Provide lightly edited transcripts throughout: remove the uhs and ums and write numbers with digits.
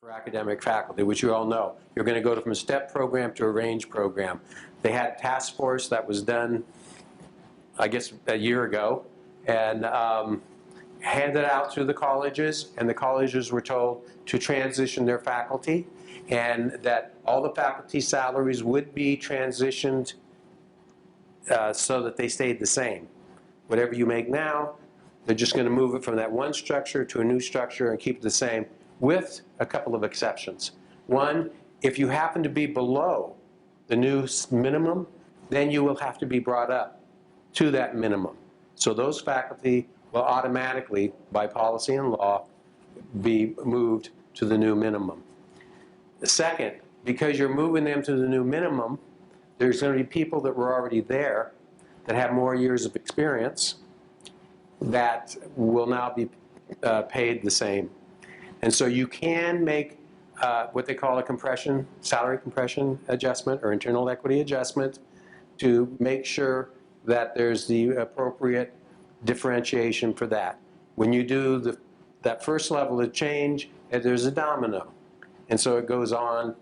for academic faculty, which you all know. You're going to go from a STEP program to a range program. They had a task force that was done, I guess, a year ago, and handed out to the colleges, and the colleges were told to transition their faculty, and that all the faculty salaries would be transitioned so that they stayed the same. Whatever you make now, they're just going to move it from that one structure to a new structure and keep it the same, with a couple of exceptions. One, if you happen to be below the new minimum, then you will have to be brought up to that minimum. So those faculty will automatically, by policy and law, be moved to the new minimum. Second, because you're moving them to the new minimum, there's going to be people that were already there that have more years of experience that will now be paid the same. And so you can make what they call a compression, salary compression adjustment or internal equity adjustment to make sure that there's the appropriate differentiation for that. When you do that first level of change, there's a domino. And so it goes on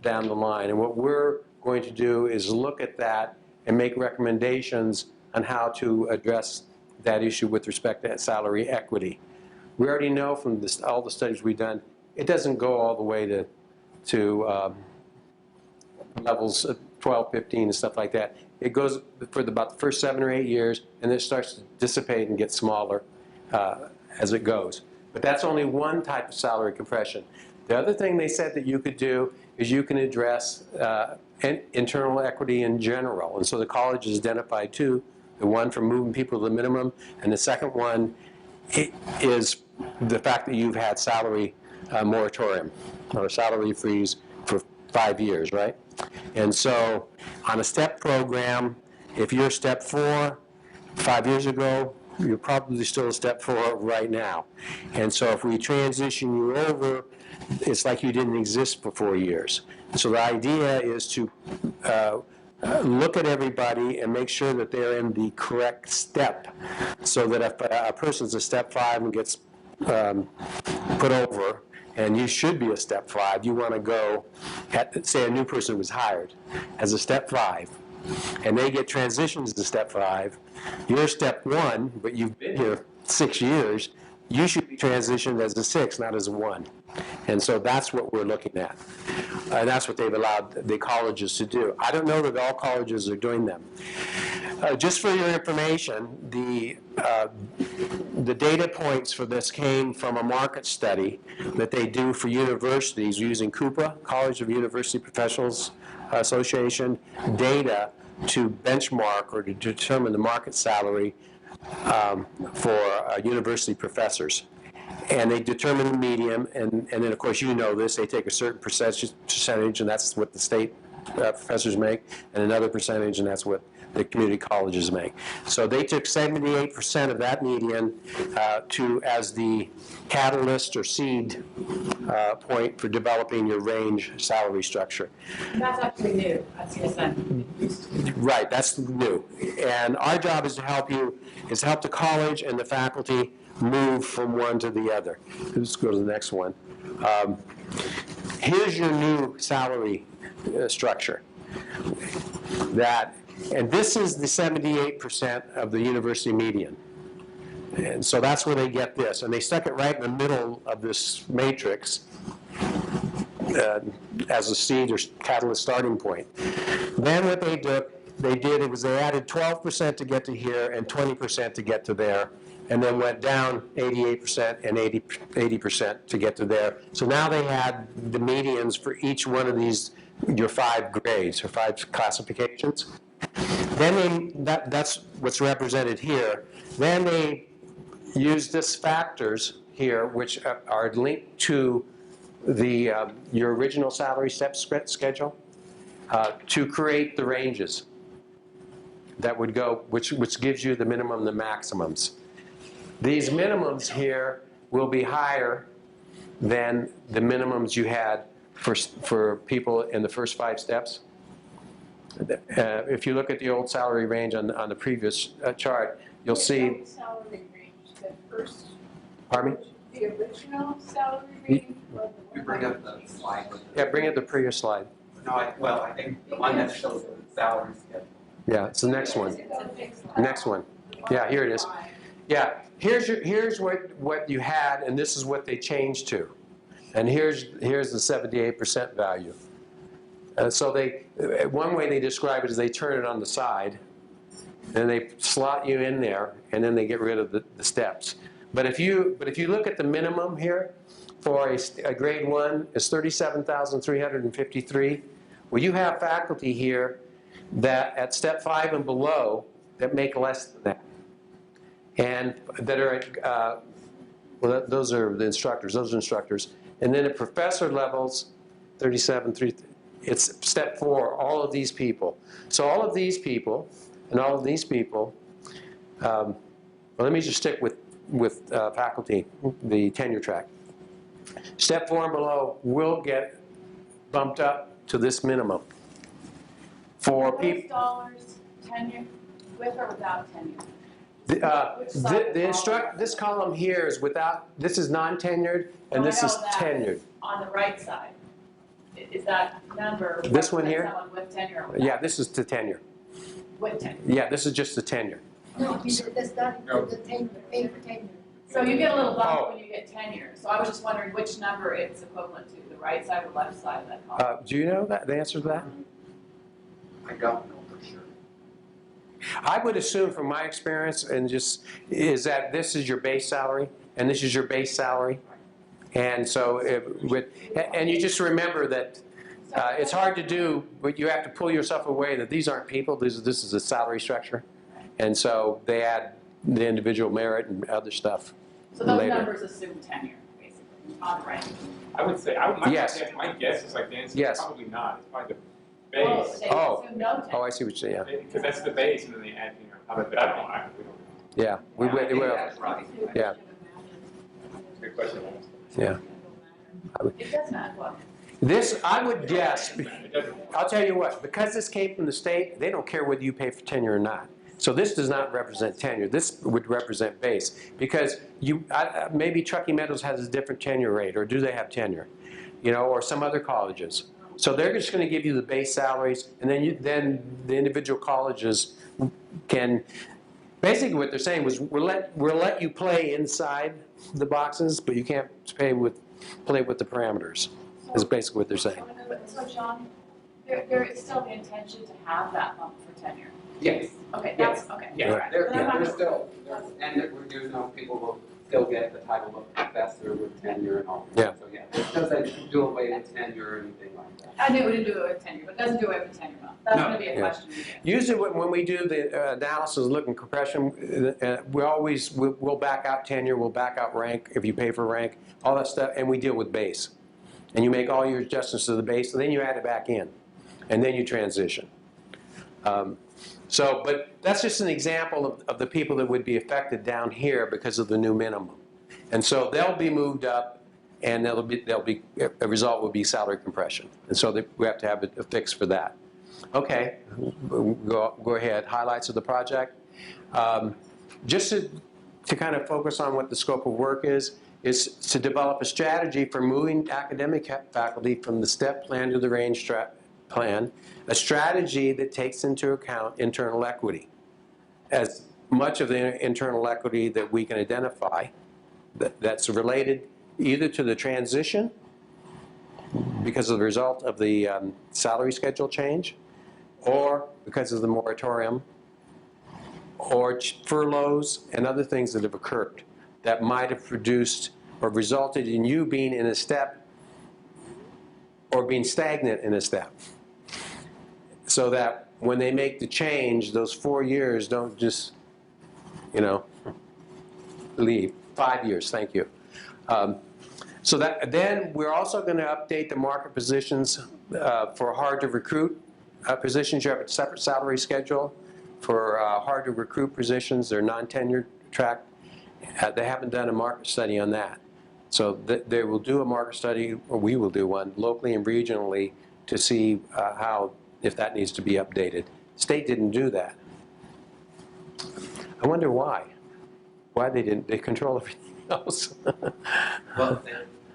down the line. And what we're going to do is look at that and make recommendations on how to address that issue with respect to salary equity. We already know from all the studies we've done, it doesn't go all the way to levels 12, 15, and stuff like that. It goes for about the first 7 or 8 years, and then it starts to dissipate and get smaller as it goes. But that's only one type of salary compression. The other thing they said that you could do is you can address internal equity in general. And so the college has identified two, the one for moving people to the minimum, and the second one is the fact that you've had salary moratorium or salary freeze for 5 years, right? And so on a STEP program, if you're step 4, 5 years ago, you're probably still a step 4 right now. And so if we transition you over, it's like you didn't exist for 4 years. So the idea is to look at everybody and make sure that they're in the correct step, so that if a person's a step 5 and gets put over, and you should be a step 5, you want to go at, say a new person was hired as a step 5, and they get transitions to step 5, you're step 1, but you've been here 6 years, you should be transitioned as a 6, not as a 1. And so that's what we're looking at. And that's what they've allowed the colleges to do. I don't know that all colleges are doing them. Just for your information, the data points for this came from a market study that they do for universities using CUPA, College of University Professionals Association, data to benchmark or to determine the market salary for university professors. And they determine the median, and then of course you know this, they take a certain percentage, and that's what the state professors make, and another percentage, and that's what the community colleges make. So they took 78% of that median as the catalyst or seed point for developing your range salary structure. And that's actually new at CSN. Right, that's new. And our job is to help the college and the faculty move from one to the other. Let's go to the next one. Here's your new salary structure. And this is the 78% of the university median. And so that's where they get this. And they stuck it right in the middle of this matrix as a seed or catalyst starting point. Then what they did was they added 12% to get to here and 20% to get to there, and then went down 88% and 80% to get to there. So now they had the medians for each one of these, your 5 grades or 5 classifications. Then that's what's represented here. Then they use this factors here, which are linked to your original salary step schedule, to create the ranges that would go, which gives you the minimum and the maximums. These minimums here will be higher than the minimums you had for people in the first 5 steps. If you look at the old salary range on the previous chart, you'll see. Salary range, the first. Pardon me? the original salary reading? Or the You bring up the slide. Yeah, bring up the previous slide. No, I think the one that shows the salaries. Yeah, it's the next one. It's a fixed line. Next one. Yeah, here it is. Yeah, here's what you had, and this is what they changed to. And here's the 78% value. So one way they describe it is they turn it on the side, and they slot you in there, and then they get rid of the steps. But if you look at the minimum here for a grade 1 is 37,353. Well, you have faculty here that at step 5 and below that make less than that, and that are at those are the instructors. Those are instructors, and then at professor levels, 37,3. It's step 4. All of these people. So all of these people and all of these people. Well, let me just stick with faculty, the tenure track. Step 4 and below will get bumped up to this minimum. For people. dollars tenure, with or without tenure? This column here is without, this is non-tenured, and this is tenured. On the right side, is that number? This one here? Someone with tenure or without? Yeah, this is the tenure. With tenure. Yeah, this is just the tenure. No, that's not the tenure, pay for tenure. So you get a little Oh. bump when you get tenure. So I was just wondering which number it's equivalent to, the right side or left side of that column? Do you know the answer to that? I don't know for sure. I would assume from my experience is that this is your base salary and this is your base salary. And so and you just remember that it's hard to do, but you have to pull yourself away that these aren't people, this is a salary structure. And so they add the individual merit and other stuff So those later. numbers assume tenure, basically, on the right. I would say, Yes. my guess is like Dan said, Yes. probably not. It's probably the Oh, base. they Oh. assume no tenure. Oh, I see what you're saying, Because that's the base, and then they add, but I don't know. yeah. We I think will, that's right. yeah, Good question. yeah. It does not, well, This, I would guess, It doesn't. I'll tell you what, because this came from the state, they don't care whether you pay for tenure or not. So this does not represent tenure. This would represent base. Because maybe Truckee Meadows has a different tenure rate, or do they have tenure? You know, or some other colleges. So they're just going to give you the base salaries, and then the individual colleges can, basically what they're saying was, we'll let you play inside the boxes, but you can't play with the parameters, is basically what they're saying. So John, there is still the intention to have that bump for tenure? Yes. Okay, that's, okay. Yeah. all right. There, But I'm not- there's still, and there, you know, people will still get the title of professor with tenure and all. Yeah. So yeah, this doesn't do away with tenure or anything like that. I knew it didn't do it with tenure, but it doesn't do it with tenure bump. That's No. gonna be a Yeah. question we get. Usually when we do the analysis, looking compression, we'll back out tenure, we'll back out rank, if you pay for rank, all that stuff, and we deal with base. And you make all your adjustments to the base, and then you add it back in, and then you transition. But that's just an example of the people that would be affected down here because of the new minimum. And so they'll be moved up, and a result will be salary compression. And so we have to have a fix for that. Okay, go ahead. Highlights of the project. Just to kind of focus on what the scope of work is to develop a strategy for moving academic faculty from the step plan to the range plan, a strategy that takes into account internal equity. As much of the internal equity that we can identify that's related either to the transition because of the result of the salary schedule change, or because of the moratorium, or furloughs and other things that have occurred that might have produced or resulted in you being in a step or being stagnant in a step. So that when they make the change, those 4 years don't just, leave. 5 years, thank you. So that then we're also going to update the market positions for hard to recruit positions. You have a separate salary schedule for hard to recruit positions. They're non-tenured track. They haven't done a market study on that. So they will do a market study, or we will do one locally and regionally to see if that needs to be updated. State didn't do that. I wonder why. Why they didn't? They control everything else. Well,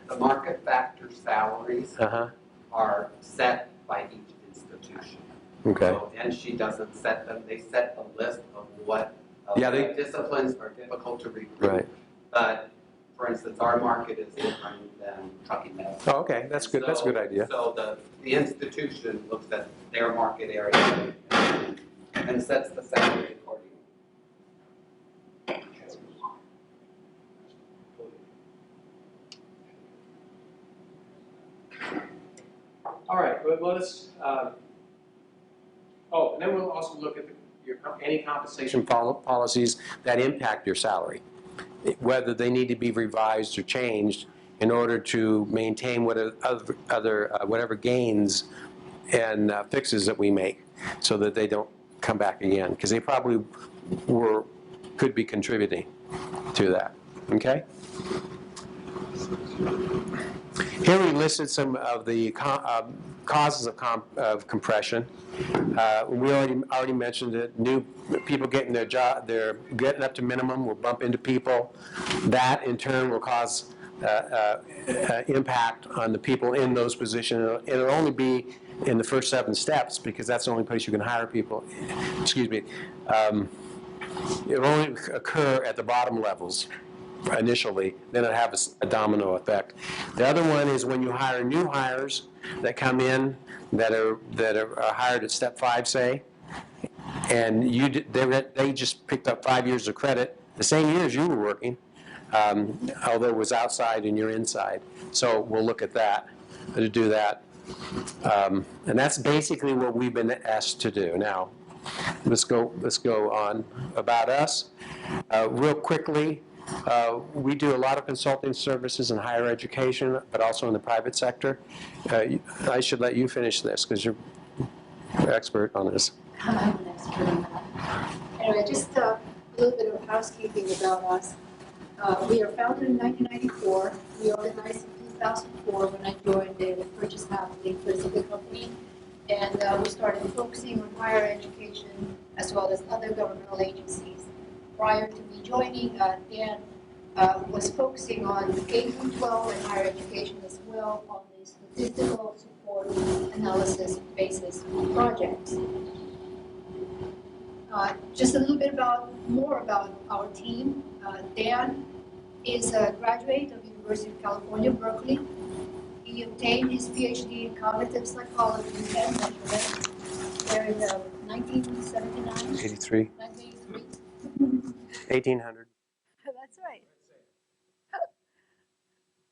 the market factor salaries Uh-huh. are set by each institution. Okay. So, and she doesn't set them, they set a list of what Yeah, they- disciplines are difficult to recruit. Right. But, for instance, our market is different than trucking medicine. Oh, okay. That's good. That's a good idea. So the institution looks at their market area and sets the salary accordingly. All right, well, let's, oh, and then we'll also look at any compensation policies that impact your salary, whether they need to be revised or changed in order to maintain whatever gains and fixes that we make, so that they don't come back again, because they probably could be contributing to that, okay? Here we listed some of the causes of compression. We already mentioned it. New people getting their job, they're getting up to minimum will bump into people. That in turn will cause impact on the people in those positions. It'll only be in the first 7 steps, because that's the only place you can hire people. Excuse me. It'll only occur at the bottom levels initially, then it'll have a domino effect. The other one is when you hire new hires that come in that are hired at step 5, say, and they just picked up 5 years of credit, the same years you were working, although it was outside and you're inside. So we'll look at that, to do that. And that's basically what we've been asked to do. Now, let's go on. About us, real quickly. We do a lot of consulting services in higher education, but also in the private sector. I should let you finish this, because you're an expert on this. I'm an expert on that. Anyway, just a little bit of housekeeping about us. We are founded in 1994. We organized in 2004 when I joined the purchase happening for the company. And we started focusing on higher education as well as other governmental agencies. Prior to me joining, Dan was focusing on K-12 and higher education as well on the statistical support analysis basis projects. Just a little bit more about our team. Dan is a graduate of University of California, Berkeley. He obtained his PhD in cognitive psychology and measurement there in 1979. 83. 1983. 1800. That's right.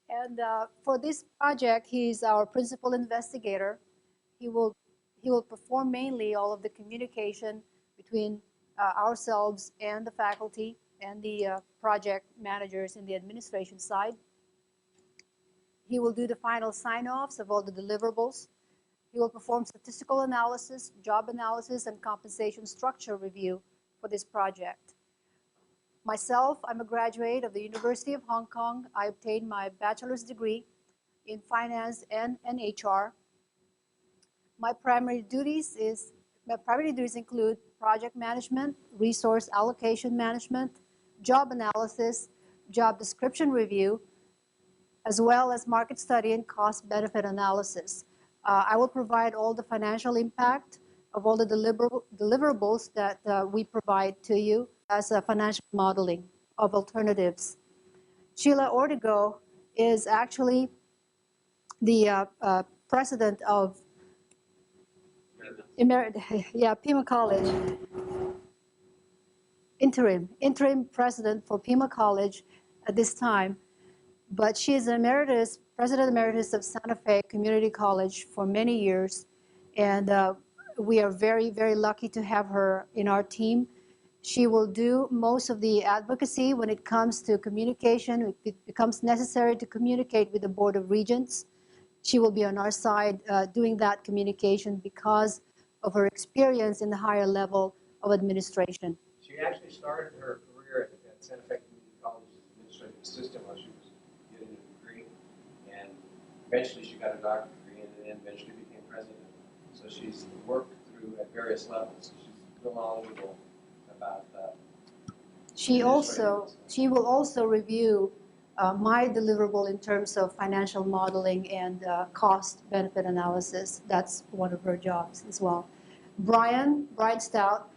And for this project, he's our principal investigator. He will perform mainly all of the communication between ourselves and the faculty and the project managers in the administration side. He will do the final sign-offs of all the deliverables. He will perform statistical analysis, job analysis, and compensation structure review for this project. Myself, I'm a graduate of the University of Hong Kong. I obtained my bachelor's degree in finance and HR. My primary duties include project management, resource allocation management, job analysis, job description review, as well as market study and cost-benefit analysis. I will provide all the financial impact of all the deliverables that we provide to you as a financial modeling of alternatives. Sheila Ortego is actually the president of Pima College, interim president for Pima College at this time. But she is president emeritus of Santa Fe Community College for many years. And we are very, very lucky to have her in our team. She will do most of the advocacy when it comes to communication. It becomes necessary to communicate with the Board of Regents. She will be on our side doing that communication because of her experience in the higher level of administration. She actually started her career at Santa Fe Community College as an administrative assistant while she was getting a degree, and eventually she got a doctorate degree and then eventually became president. So she's worked through at various levels. She's real knowledgeable about She will also review my deliverable in terms of financial modeling and cost-benefit analysis. That's one of her jobs as well. Brian Stout,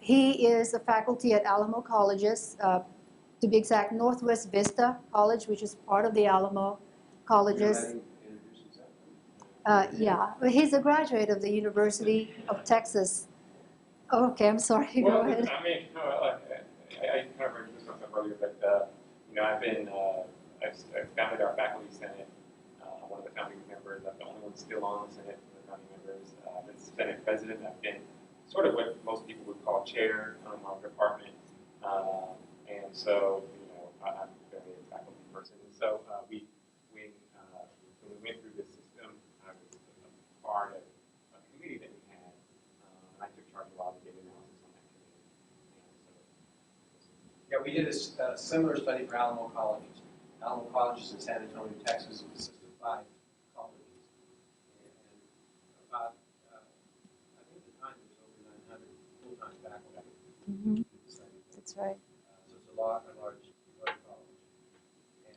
he is a faculty at Alamo Colleges, to be exact, Northwest Vista College, which is part of the Alamo Colleges. Yeah, but he's a graduate of the University of Texas. Oh, okay, I'm sorry, go Well, ahead. I mean, no, I kind of introduced myself earlier, but, I've founded our faculty senate, one of the founding members. I'm the only one still on the senate, of the founding members. I've been senate president. I've been sort of what most people would call chair of our department. And so, I'm very a faculty person. And so, when we went through this system, I was a part of a committee that we had, and I took charge of a lot of the data analysis on that committee. And so, Yeah, we did a similar study for Alamo Colleges. Alamo Colleges in San Antonio, Texas, consist of 5 colleges. And about, I think at the time there was over 900 full-time faculty. Mhm. That's right. So it's a large college.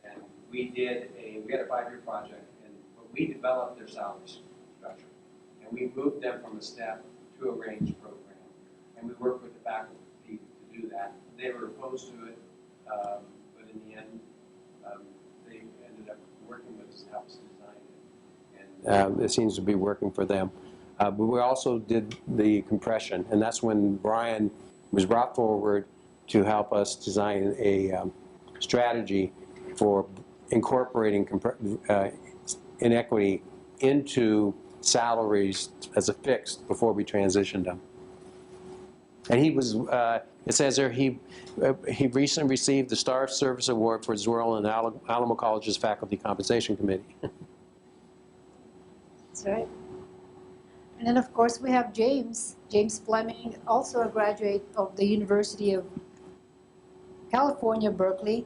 And we had a 5-year project, and we developed their salary structure. And we moved them from a step to a range program. And we worked with the faculty to do that. They were opposed to it, but in the end, they ended up working with us to help us design it. And it seems to be working for them. But we also did the compression, and that's when Brian was brought forward to help us design a strategy for incorporating inequity into salaries as a fixed before we transitioned them. And he was, it says there, he recently received the Star Service Award for his role in Alamo College's Faculty Compensation Committee. That's right. And then, of course, we have James Fleming, also a graduate of the University of California, Berkeley.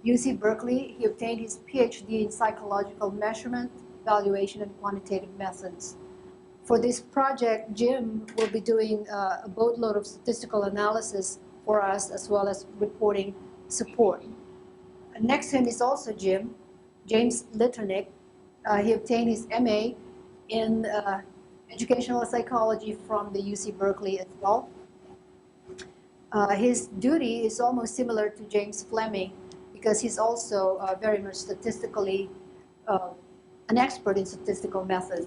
UC Berkeley, he obtained his PhD in psychological measurement, evaluation, and quantitative methods. For this project, Jim will be doing a boatload of statistical analysis for us, as well as reporting support. Next to him is also James Litternick. He obtained his MA in educational psychology from the UC Berkeley as well. His duty is almost similar to James Fleming because he's also very much statistically an expert in statistical methods.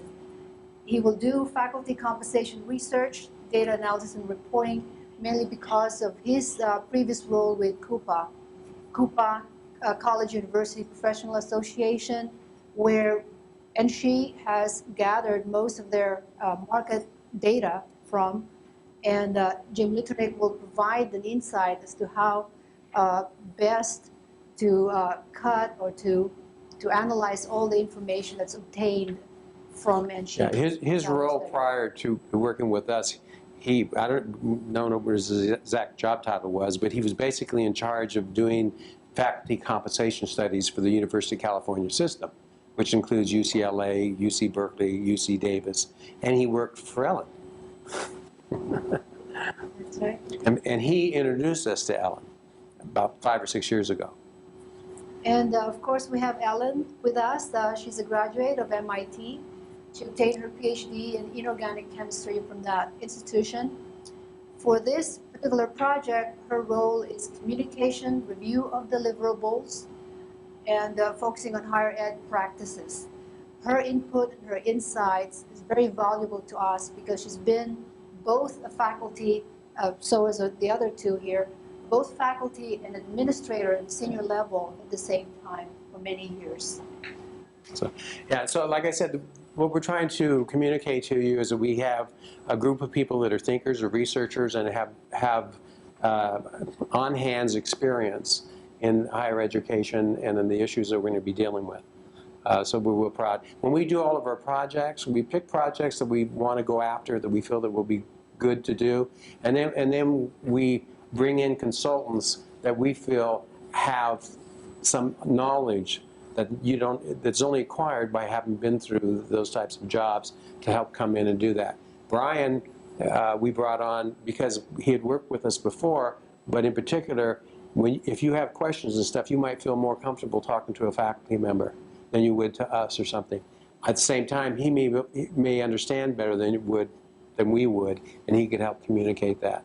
He will do faculty compensation research, data analysis, and reporting, mainly because of his previous role with CUPA, College University Professional Association, and she has gathered most of their market data from, and Jim Litternick will provide an insight as to how best to cut or to analyze all the information that's obtained from NSHE. Yeah, his role prior to working with us, I don't know what his exact job title was, but he was basically in charge of doing faculty compensation studies for the University of California system, which includes UCLA, UC Berkeley, UC Davis, and he worked for Ellen. That's right. And he introduced us to Ellen about 5 or 6 years ago. And of course, we have Ellen with us. She's a graduate of MIT. She obtained her PhD in inorganic chemistry from that institution. For this particular project, her role is communication, review of deliverables, and focusing on higher ed practices. Her input and her insights is very valuable to us because she's been both a faculty, so as the other two here, both faculty and administrator at senior level at the same time for many years. So, yeah, so like I said, what we're trying to communicate to you is that we have a group of people that are thinkers or researchers and have on-hands experience in higher education and in the issues that we're going to be dealing with. So we're proud. When we do all of our projects, we pick projects that we want to go after, that we feel that will be good to do, and then we bring in consultants that we feel have some knowledge that that's only acquired by having been through those types of jobs to help come in and do that. Brian we brought on, because he had worked with us before, but in particular, if you have questions and stuff, you might feel more comfortable talking to a faculty member than you would to us or something. At the same time, he may understand better than we would, and he could help communicate that.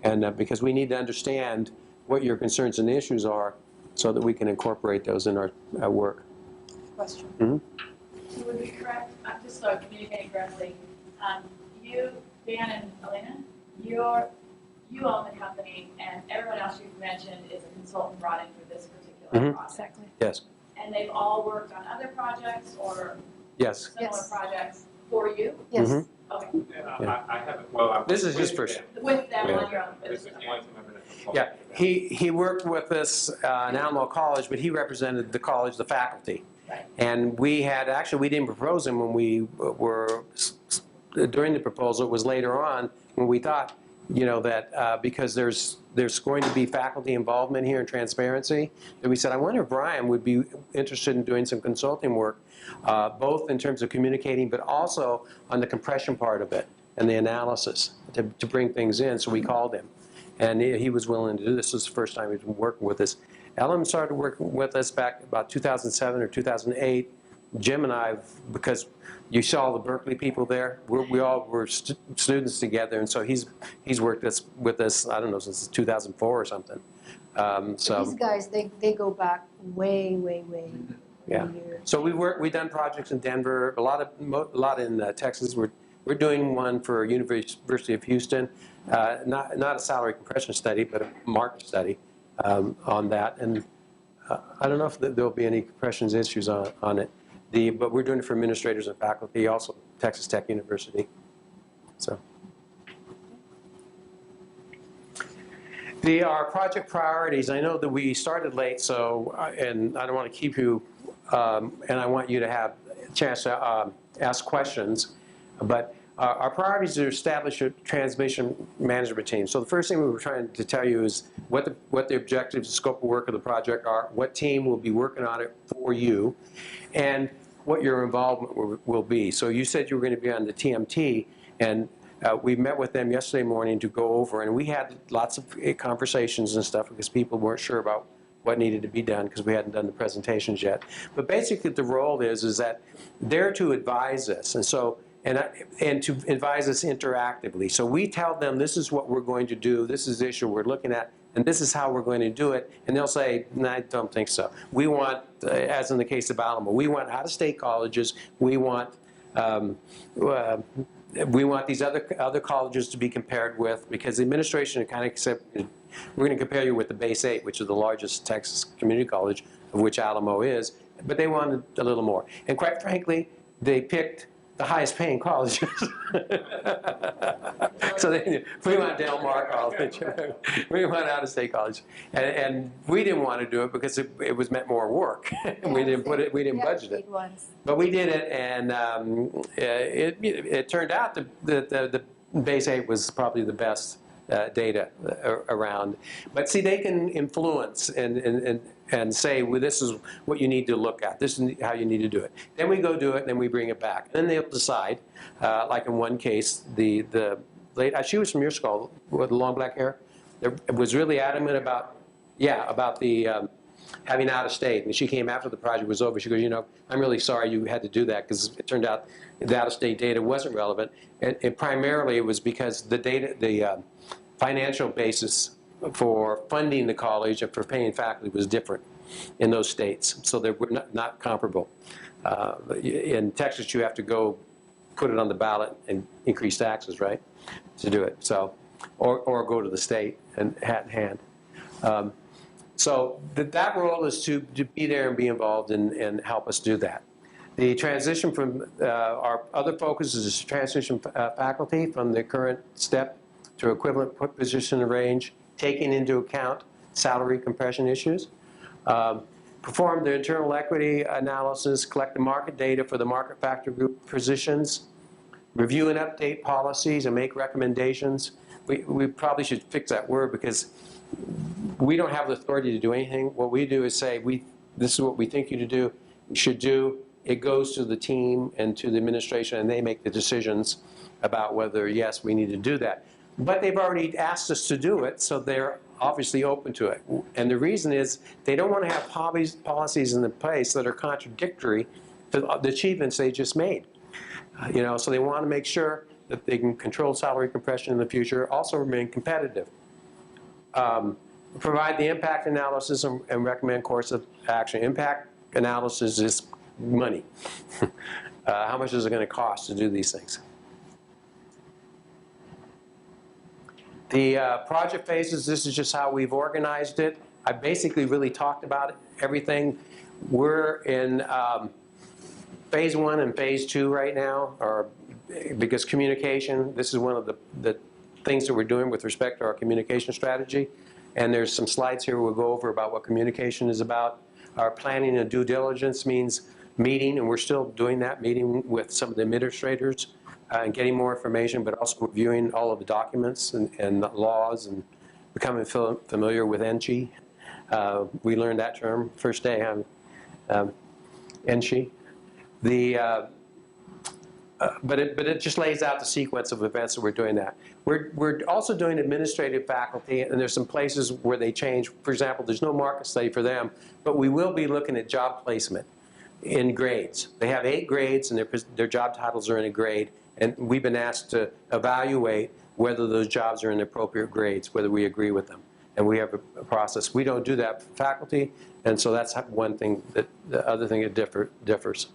And because we need to understand what your concerns and issues are so that we can incorporate those in our work. Question. Mm-hmm. So would be correct, just so I'm communicating correctly, you, Dan and Elena, you own the company, and everyone else you've mentioned is a consultant brought in for this particular Mhm. project. Exactly. Yes. And they've all worked on other projects or Yes. similar Yes. projects for you? Yes. Mhm. Okay, Yeah, I haven't, well, I'm. This is his with first. them. with them Yeah. on your own. This is the only time I've been at the Yeah, he worked with us in Alamo College, but he represented the college, the faculty. Right. And we didn't propose him when we were, during the proposal, it was later on when we thought, that because there's going to be faculty involvement here and transparency, that we said, I wonder if Brian would be interested in doing some consulting work, both in terms of communicating, but also on the compression part of it and the analysis to bring things in. So we called him. And he was willing to do this. This was the first time he'd been working with us. Ellen started working with us back about 2007 or 2008. Jim and I, because you saw the Berkeley people there, we all were students together, and so he's worked with us, I don't know, since 2004 or something. These guys, they go back way Yeah. years. So we've done projects in Denver, a lot in Texas. We're doing one for University of Houston, not a salary compression study, but a market study on that. And I don't know if there'll be any compression issues on it. But we're doing it for administrators and faculty, also Texas Tech University. So. Our project priorities, I know that we started late, so, and I don't want to keep you, and I want you to have a chance to ask questions, but our priorities are to establish a transmission management team. So the first thing we were trying to tell you is what the objectives and scope of work of the project are, what team will be working on it for you, and what your involvement will be. So you said you were going to be on the TMT, and we met with them yesterday morning to go over, and we had lots of conversations and stuff because people weren't sure about what needed to be done because we hadn't done the presentations yet. But basically the role is that they're to advise us, and so and to advise us interactively. So we tell them this is what we're going to do, this is the issue we're looking at, and this is how we're going to do it, and they'll say, no, I don't think so. We want, as in the case of Alamo, we want out-of-state colleges, we want these other colleges to be compared with, because the administration kind of said, we're going to compare you with the Base 8, which is the largest Texas community college, of which Alamo is, but they wanted a little more. And quite frankly, they picked the highest paying colleges. So we want Del Mar College, we want out-of-state college, and we didn't want to do it because it was meant more work. We didn't budget it, but we did it, and it turned out that the Base 8 was probably the best data around. But see, they can influence and say, well, this is what you need to look at. This is how you need to do it. Then we go do it, and then we bring it back. Then they'll decide, like in one case, the lady, she was from your school with the long black hair, was really adamant about the having out of state. And she came after the project was over. She goes, I'm really sorry you had to do that because it turned out the out of state data wasn't relevant. And primarily it was because the financial basis for funding the college and for paying faculty was different in those states. So they were not comparable. In Texas, you have to go put it on the ballot and increase taxes, right, to do it. So, or go to the state and hat in hand. So that role is to be there and be involved and help us do that. The transition from our other focus is to transition faculty from the current step to equivalent position and range, taking into account salary compression issues. Perform the internal equity analysis, collect the market data for the market factor group positions, review and update policies and make recommendations. We probably should fix that word because we don't have the authority to do anything. What we do is say, this is what we think you should do, it goes to the team and to the administration, and they make the decisions about whether, yes, we need to do that. But they've already asked us to do it, so they're obviously open to it. And the reason is they don't want to have policies in place that are contradictory to the achievements they just made. So they want to make sure that they can control salary compression in the future, also remain competitive. Provide the impact analysis and recommend course of action. Impact analysis is money. How much is it going to cost to do these things? The project phases, this is just how we've organized it. I basically really talked about it, everything. We're in phase 1 and phase 2 right now, because communication, this is one of the things that we're doing with respect to our communication strategy. And there's some slides here we'll go over about what communication is about. Our planning and due diligence means meeting, and we're still doing that, meeting with some of the administrators and getting more information, but also reviewing all of the documents and laws and becoming familiar with NCHI. We learned that term first day on NCHI. But it just lays out the sequence of events that we're doing that. We're also doing administrative faculty, and there's some places where they change. For example, there's no market study for them, but we will be looking at job placement in grades. They have 8 grades, and their job titles are in a grade, and we've been asked to evaluate whether those jobs are in the appropriate grades, whether we agree with them. And we have a process. We don't do that for faculty, and so that's one thing. The other thing that differs.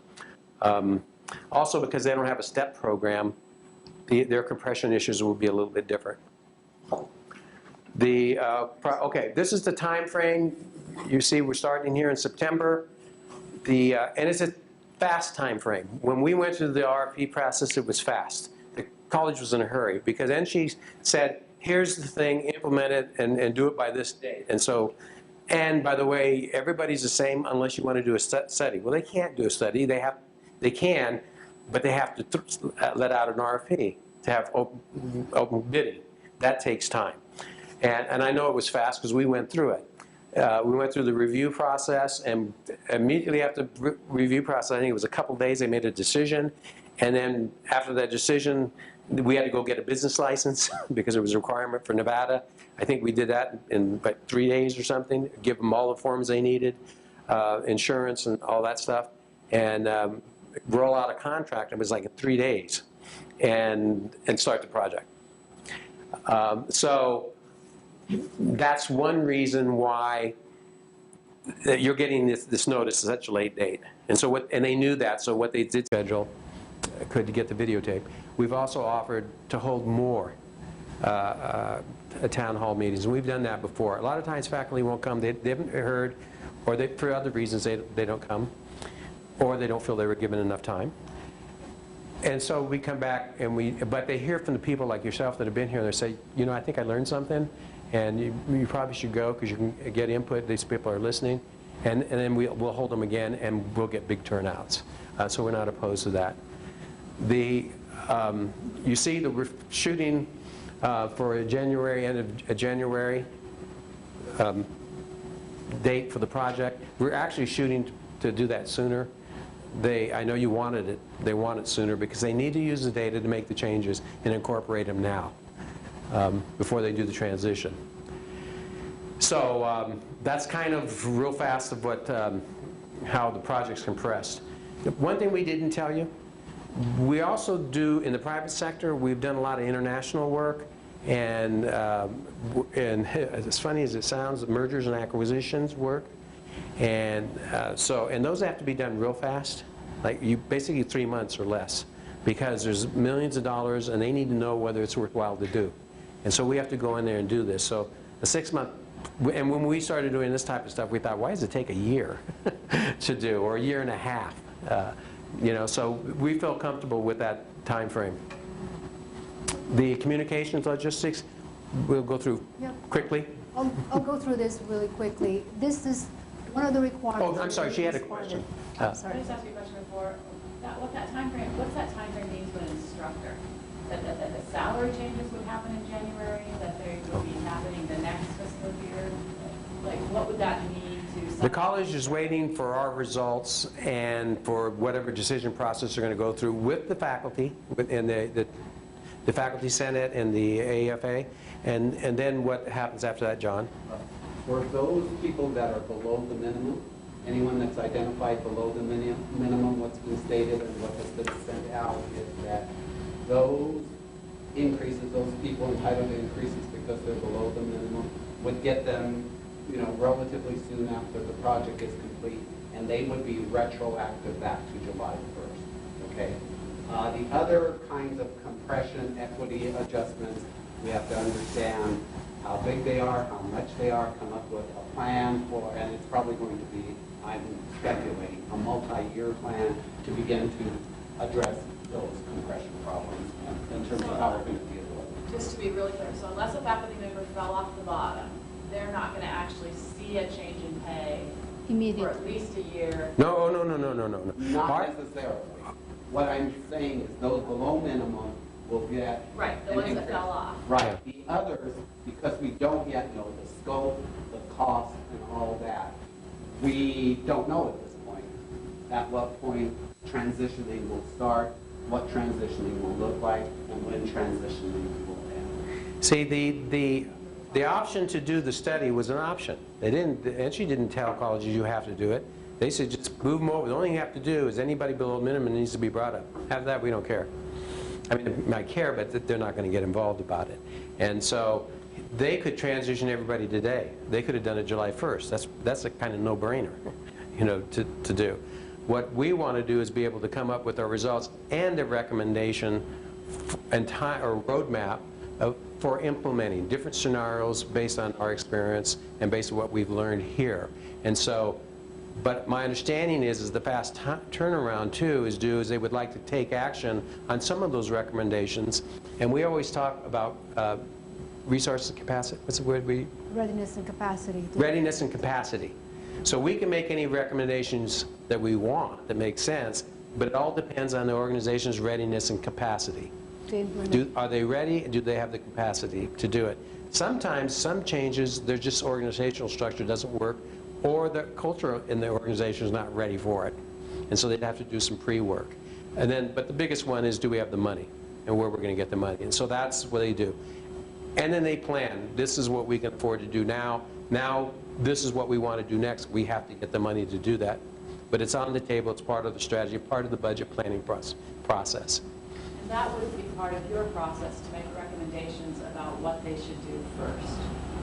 Also, because they don't have a STEP program, their compression issues will be a little bit different. Okay, this is the time frame. You see we're starting here in September. And it's a fast time frame. When we went through the RFP process, it was fast. The college was in a hurry because NCHI said, here's the thing, implement it and do it by this date. And by the way, everybody's the same unless you want to do a study. Well, they can't do a study. They can, but they have to let out an RFP to have open bidding. That takes time. And I know it was fast because we went through it. We went through the review process, and immediately after the review process, I think it was a couple days, they made a decision. And then after that decision, we had to go get a business license because it was a requirement for Nevada. I think we did that in about 3 days or something, give them all the forms they needed, insurance and all that stuff. And roll out a contract. It was like in 3 days, and start the project. So that's one reason why you're getting this notice at such a late date. And they knew that. So what they did schedule could get the videotape. We've also offered to hold more town hall meetings, and we've done that before. A lot of times faculty won't come. They haven't heard, or for other reasons they don't come, or they don't feel they were given enough time. And so we come back, but they hear from the people like yourself that have been here, and they say, I think I learned something, and you probably should go because you can get input. These people are listening. And then we'll hold them again, and we'll get big turnouts. So we're not opposed to that. You see that we're shooting for a January, end of January date for the project. We're actually shooting to do that sooner. I know you wanted it. They want it sooner because they need to use the data to make the changes and incorporate them now before they do the transition. So that's kind of real fast of how the project's compressed. One thing we didn't tell you, we also do, in the private sector, we've done a lot of international work, and as funny as it sounds, mergers and acquisitions work. And those have to be done real fast, like basically 3 months or less, because there's millions of dollars and they need to know whether it's worthwhile to do. And so we have to go in there and do this. So a 6-month, and when we started doing this type of stuff, we thought, why does it take a year to do, or a year and a half? So we feel comfortable with that time frame. The communications logistics, we'll go through quickly. I'll go through this really quickly. This is one of the requirements. Oh, I'm sorry, she had a question. Sorry. I just asked you a question before. What's that time frame mean to an instructor? That the salary changes would happen in January, that they would be happening the next fiscal year? Like, what would that mean to The college is waiting for our results and for whatever decision process they're going to go through with the faculty, and the faculty senate and the AFA, and then what happens after that, John? For those people that are below the minimum, anyone that's identified below the minimum, what's been stated and what has been sent out is that those increases, those people entitled to increases because they're below the minimum, would get them, relatively soon after the project is complete, and they would be retroactive back to July 1st, okay? The other kinds of compression, equity adjustments, we have to understand how big they are, how much they are, come up with a plan for, and it's probably going to be, I'm speculating, a multi-year plan to begin to address those compression problems in terms of how we're going to deal with it. Just to be really clear, so unless a faculty member fell off the bottom, they're not going to actually see a change in pay for Immediately. at least a year. No. Not necessarily. What I'm saying is those below minimum will get Right, the an ones that increase. fell off. Right. The others, because we don't yet know the scope, the cost, and all that, we don't know at this point. At what point transitioning will start, what transitioning will look like, and when transitioning will end. See, the option to do the study was an option. They didn't, and she didn't tell colleges you have to do it. They said just move them over. The only thing you have to do is anybody below minimum needs to be brought up. After that, we don't care. I mean, they might care, but they're not going to get involved about it. And so they could transition everybody today. They could have done it July 1st. That's a kind of no-brainer, to do. What we want to do is be able to come up with our results and a recommendation and time or roadmap for implementing different scenarios based on our experience and based on what we've learned here. And so, but my understanding is the fast turnaround too is they would like to take action on some of those recommendations. And we always talk about resources and capacity. What's the word we? Readiness and capacity. Readiness and capacity. So we can make any recommendations that we want that make sense, but it all depends on the organization's readiness and capacity. Are they ready? Do they have the capacity to do it? Sometimes some changes, there's just organizational structure doesn't work, or the culture in the organization is not ready for it. And so they'd have to do some pre-work. And then, but the biggest one is, do we have the money and where we're going to get the money? And so that's what they do. And then they plan. This is what we can afford to do now. Now, this is what we want to do next. We have to get the money to do that. But it's on the table. It's part of the strategy, part of the budget planning process. And that would be part of your process to make recommendations about what they should do first.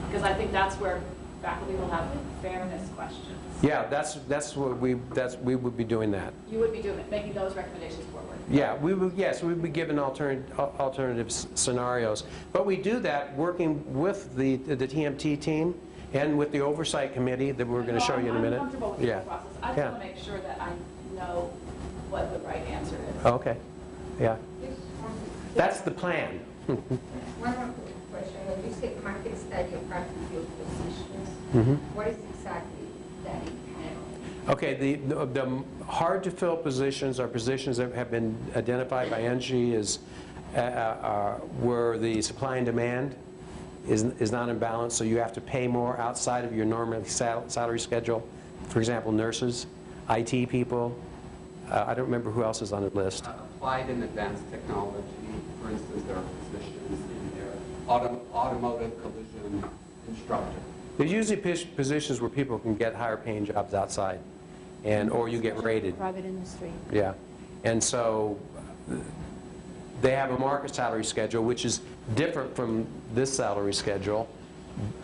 Because I think that's where faculty will have fairness questions. Yeah, that's what we would be doing that. You would be making those recommendations forward. Yeah, we would be given alternative scenarios. But we do that working with the TMT team and with the oversight committee that we're going to show you in a minute. I'm comfortable with the process. I just want to make sure that I know what the right answer is. Okay. Yeah. That's the plan. One more question. When you say market study of practical positions, what is exactly that entails? Okay, the hard to fill positions are positions that have been identified by NG as where the supply and demand is not in balance, so you have to pay more outside of your normal salary schedule. For example, nurses, IT people. I don't remember who else is on the list. Applied and advanced technology, for instance, there are positions in there. Automotive collision instructor. There's usually positions where people can get higher paying jobs outside, or you get rated. Private industry. Yeah, and so they have a market salary schedule, which is different from this salary schedule,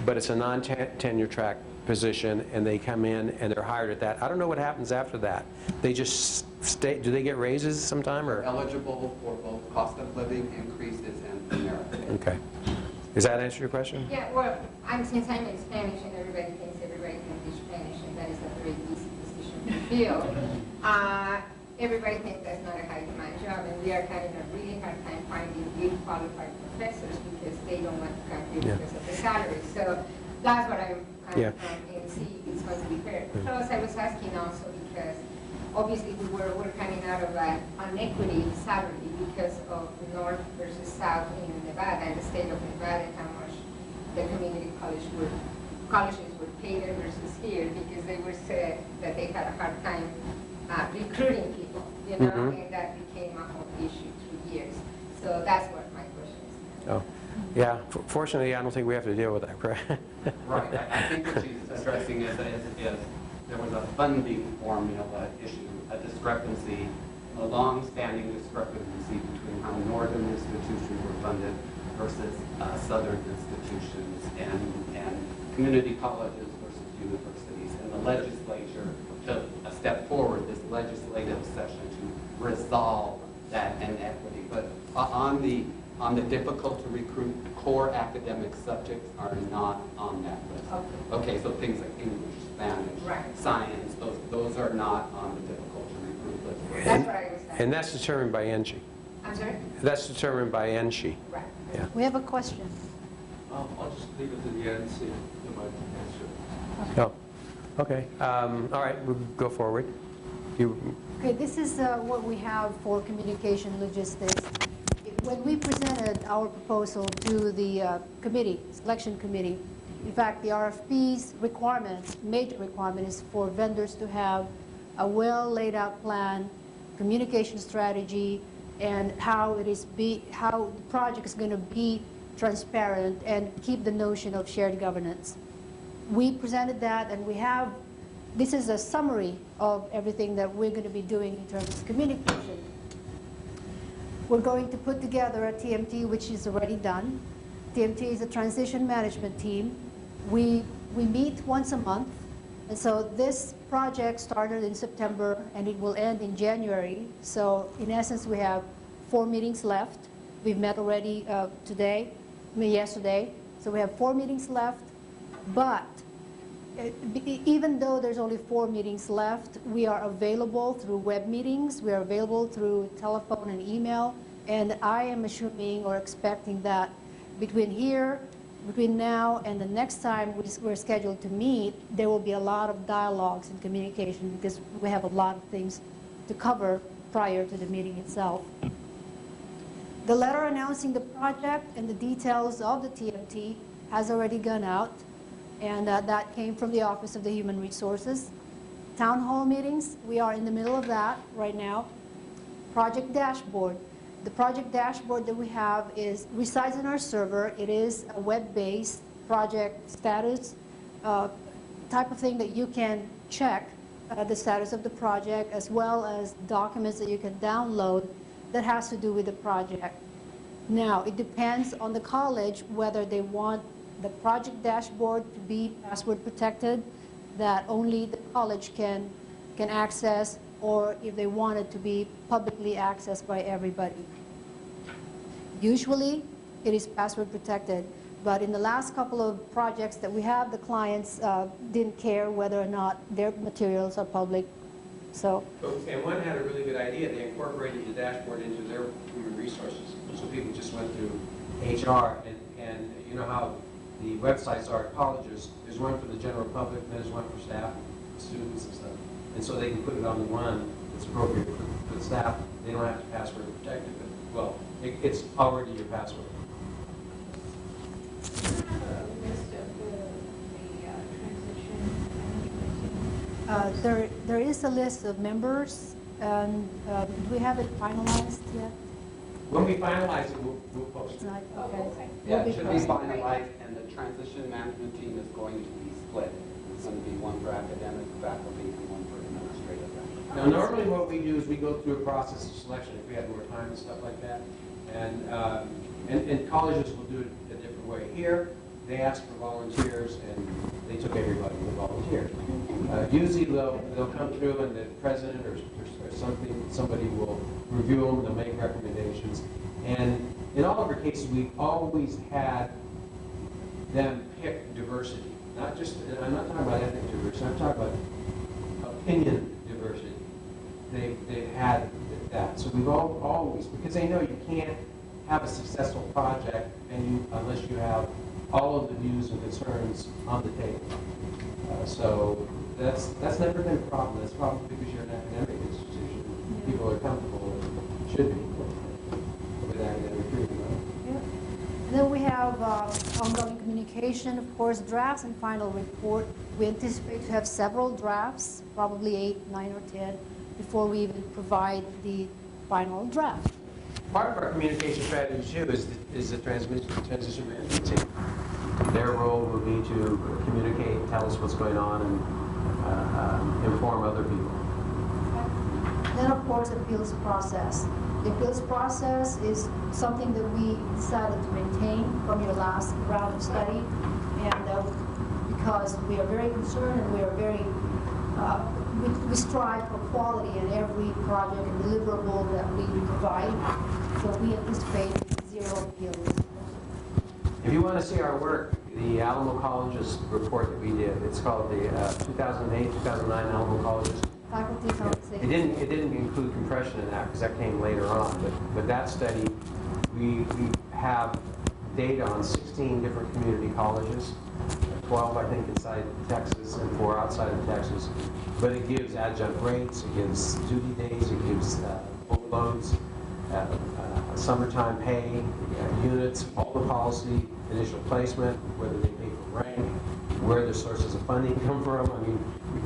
but it's a non-tenure track position, and they come in and they're hired at that. I don't know what happens after that. They just stay. Do they get raises sometime, or? Eligible for both cost of living increases and merit pay. Okay. Does that answer your question? Yeah, well, since I'm in Spanish and everybody thinks everybody can teach Spanish and that is a very easy position to fill, everybody thinks that's not a high demand job, and we are having a really hard time finding good qualified professors because they don't want to come here because of the salary. So that's what I'm and see if it's going to be fair. Plus, I was asking also because obviously we're coming out of an inequity salary because of North versus South in Nevada and the state of Nevada, how much the community colleges were Haiti versus here, because they were said that they had a hard time recruiting people, you know, Mhm. and that became a whole issue through years. So that's what my question is. Oh, yeah, fortunately, I don't think we have to deal with that, correct? Right, I think what she's addressing is there was a funding formula issue, a discrepancy, a long-standing discrepancy between how northern institutions were funded versus southern institutions and community colleges versus universities. And the legislature took a step forward this legislative session to resolve that inequity. But on the difficult to recruit, core academic subjects are not on that list. Okay, so things like English, Spanish, Right. science, those are not on the difficult to recruit list. That's what I was saying. And that's determined by NSHE. I'm sorry? That's determined by NSHE. Right. Yeah. We have a question. I'll just leave it to the end and see if you might answer. Oh, okay. All right, we'll go forward. You, Okay, this is what we have for communication logistics. When we presented our proposal to the committee, selection committee, in fact, the RFP's requirement, major requirement, is for vendors to have a well laid out plan, communication strategy, and how how the project is going to be transparent and keep the notion of shared governance. We presented that, and we have, this is a summary of everything that we're going to be doing in terms of communication. We're going to put together a TMT, which is already done. TMT is a transition management team. We meet once a month, and so this project started in September, and it will end in January. So in essence, we have 4 meetings left. We've met already yesterday. So we have 4 meetings left, but even though there's only 4 meetings left, we are available through web meetings, we are available through telephone and email, and I am assuming or expecting that between now and the next time we're scheduled to meet, there will be a lot of dialogues and communication because we have a lot of things to cover prior to the meeting itself. The letter announcing the project and the details of the TMT has already gone out. And that came from the Office of the Human Resources. Town hall meetings, we are in the middle of that right now. Project dashboard. The project dashboard that we have resides in our server. It is a web-based project status type of thing that you can check the status of the project, as well as documents that you can download that has to do with the project. Now, it depends on the college whether they want the project dashboard to be password protected, that only the college can access, or if they want it to be publicly accessed by everybody. Usually, it is password protected, but in the last couple of projects that we have, the clients didn't care whether or not their materials are public. So. and one had a really good idea. They incorporated the dashboard into their human resources, so people just went through HR, and you know how the websites are at colleges. There's one for the general public, and there's one for staff, students and stuff. And so they can put it on the one that's appropriate for the staff. They don't have to password protect it, but, well, it's already your password. There is a list of members, and do we have it finalized yet? When we finalize it, we'll post It's it. not, okay. Yeah, Will it should be posted. finalized, and the transition management team is going to be split. It's going to be one for academic faculty and one for administrative faculty. Now, normally what we do is we go through a process of selection if we had more time and stuff like that. And colleges will do it a different way. Here, they ask for volunteers, and they took everybody who volunteered. Usually they'll come through, and the president or somebody will review them, they'll make recommendations. And in all of our cases, we've always had them pick diversity. Not just, and I'm not talking about ethnic diversity, I'm talking about opinion diversity. They've had that. So we've always, because they know you can't have a successful project unless you have all of the views and concerns on the table. So that's never been a problem. That's probably because you're an academic institution. People are comfortable, should be, with academic freedom. Yeah. And then we have ongoing communication communication, of course, drafts and final report. We anticipate to have several drafts, probably 8, 9, or 10, before we even provide the final draft. Part of our communication strategy too is the transition management team. Their role will be to communicate, tell us what's going on, and inform other people. Then, of course, appeals process. The appeals process is something that we decided to maintain from your last round of study, and because we are very concerned and we are very, we strive for quality in every project and deliverable that we provide, so we anticipate 0 appeals. If you want to see our work, the Alamo Colleges report that we did, it's called the 2008-2009 Alamo Colleges. Faculty compensation. It didn't include compression in that because that came later on. But that study, we have data on 16 different community colleges, 12 I think inside Texas and 4 outside of Texas. But it gives adjunct rates, it gives duty days, it gives overloads, summertime pay, units, all the policy, initial placement, whether they pay for rank, where the sources of funding come from. I mean,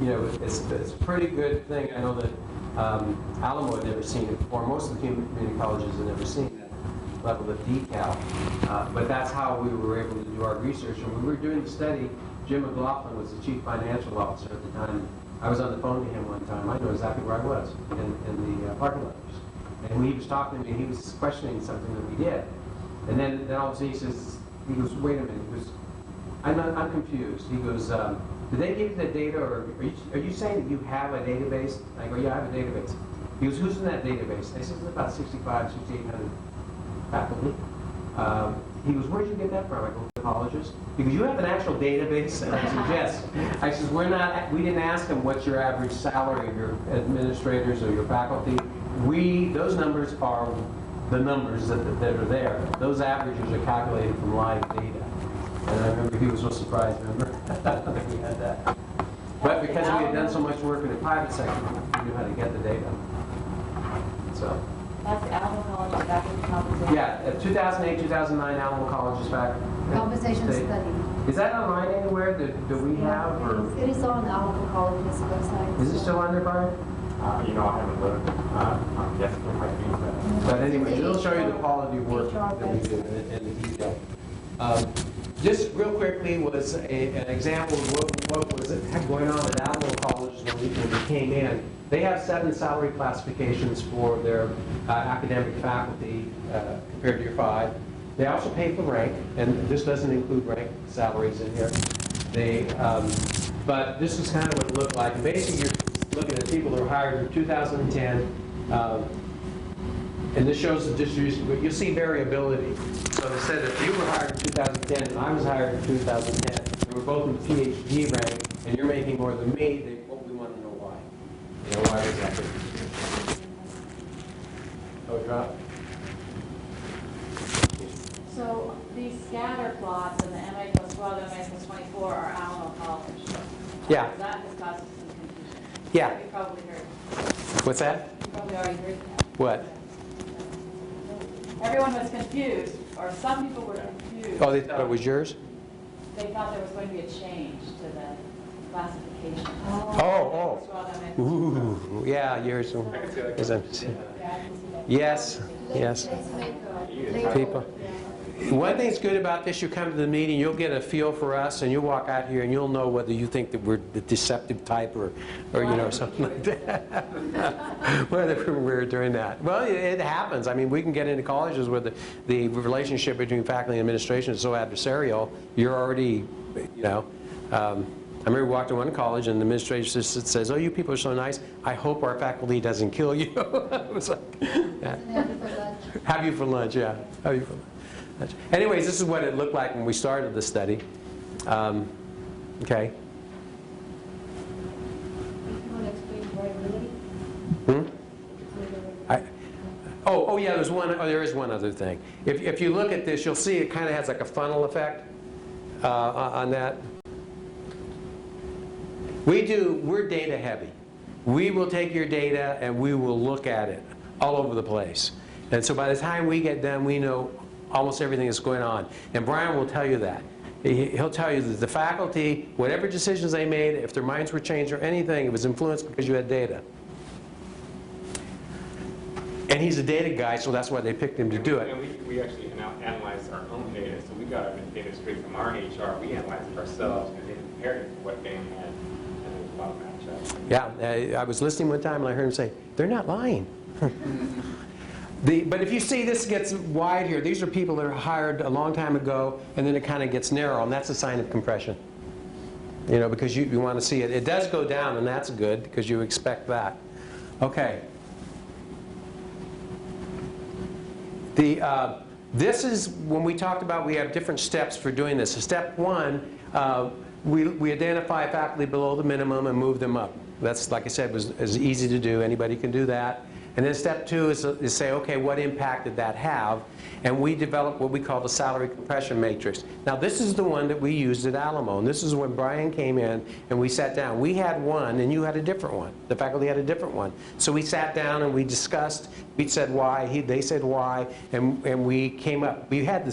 you know, it's a pretty good thing. I know that Alamo had never seen it before. Most of the community colleges had never seen that level of detail. But that's how we were able to do our research. And when we were doing the study, Jim McLaughlin was the chief financial officer at the time. I was on the phone to him one time. I know exactly where I was in the parking lot. And when he was talking to me, he was questioning something that we did. And then all of a sudden he goes, wait a minute. He goes, I'm confused. He goes, did they give you the data, or are you saying that you have a database? I go, yeah, I have a database. He goes, who's in that database? I said, it's about 6,800 faculty. He goes, where did you get that from? I go, the colleges. He goes, you have an actual database? And I said, yes. I said, we didn't ask them what's your average salary of your administrators or your faculty. Those numbers are the numbers that are there. Those averages are calculated from live data. And I remember he was so surprised, remember, that we had that. But because we had done so much work in the private sector, we knew how to get the data. So. That's the Alamo College faculty compensation. Yeah, 2008, 2009 Alamo College's faculty. Compensation study. Is that online anywhere that we have? Or? It is on Alamo College's website. Is it still on there, Brian? You know, I haven't looked. I'm guessing it might be. But anyway, it'll show you the quality of work that we do and the detail. Just real quickly was an example of what was going on at Alamo Colleges when we came in. They have 7 salary classifications for their academic faculty compared to your 5. They also pay for rank, and this doesn't include rank salaries in here. But this is kind of what it looked like. And basically, you're looking at people that were hired in 2010. And this shows the distribution, but you'll see variability. So they said if you were hired in 2010 and I was hired in 2010, and we're both in PhD rank, and you're making more than me, we want to know why. You know, why is that? Oh, drop. So these scatter plots and the MA plus 12, MA plus 24 are Alamo College. Yeah. That has caused some confusion. Yeah. You probably heard. What's that? You probably already heard that. What? Everyone was confused, or some people were confused. Oh, they thought it was yours? They thought there was going to be a change to the classification. Oh. Ooh, yeah, yours. Yes, yes. People. One thing that's good about this, you come to the meeting, you'll get a feel for us, and you'll walk out here and you'll know whether you think that we're the deceptive type or you know, something like that. Whether we're doing that. Well, it happens. I mean, we can get into colleges where the relationship between faculty and administration is so adversarial, you're already, you know. I remember we walked to one college and the administration says, oh, you people are so nice, I hope our faculty doesn't kill you. It was like, yeah. Have you for lunch, yeah. Have you for lunch. Anyways, this is what it looked like when we started the study. Okay. Oh yeah, there is one other thing. If you look at this, you'll see it kind of has like a funnel effect on that. We're data heavy. We will take your data and we will look at it all over the place. And so by the time we get done, we know almost everything that's going on. And Brian will tell you that. He'll tell you that the faculty, whatever decisions they made, if their minds were changed or anything, it was influenced because you had data. And he's a data guy, so that's why they picked him to do it. And we actually analyzed our own data, so we got our data straight from our HR. We analyzed it ourselves and then compared it to what Dan had, and there was a lot of match up. Yeah, I was listening one time and I heard him say, they're not lying. But if you see this gets wide here, these are people that are hired a long time ago, and then it kind of gets narrow, and that's a sign of compression. You know, because you want to see it. It does go down, and that's good, because you expect that. Okay. This is when we talked about we have different steps for doing this. So step one, we identify faculty below the minimum and move them up. That's, like I said, is easy to do. Anybody can do that. And then step two is say, okay, what impact did that have? And we developed what we call the salary compression matrix. Now, this is the one that we used at Alamo. And this is when Brian came in and we sat down. We had one and you had a different one. The faculty had a different one. So we sat down and we discussed. We said why, they said why, and we came up. We had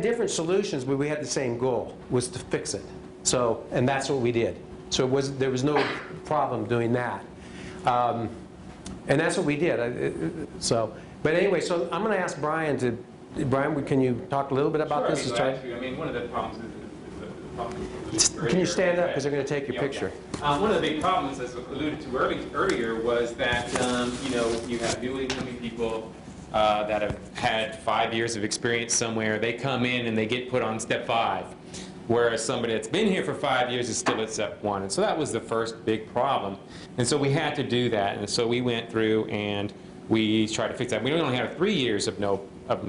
different solutions, but we had the same goal, was to fix it. So, and that's what we did. So there was no problem doing that. And that's what we did. But anyway, so I'm going to ask Brian, can you talk a little bit about this? Sure, I mean, one of the problems is the problem. Can you stand up, because they're going to take your picture? Okay. One of the big problems, as alluded to earlier, was that you have newly coming people that have had 5 years of experience somewhere. They come in and they get put on step 5. Whereas somebody that's been here for 5 years is still at step 1. And so that was the first big problem. And so we had to do that. And so we went through and we tried to fix that. We only had 3 years of no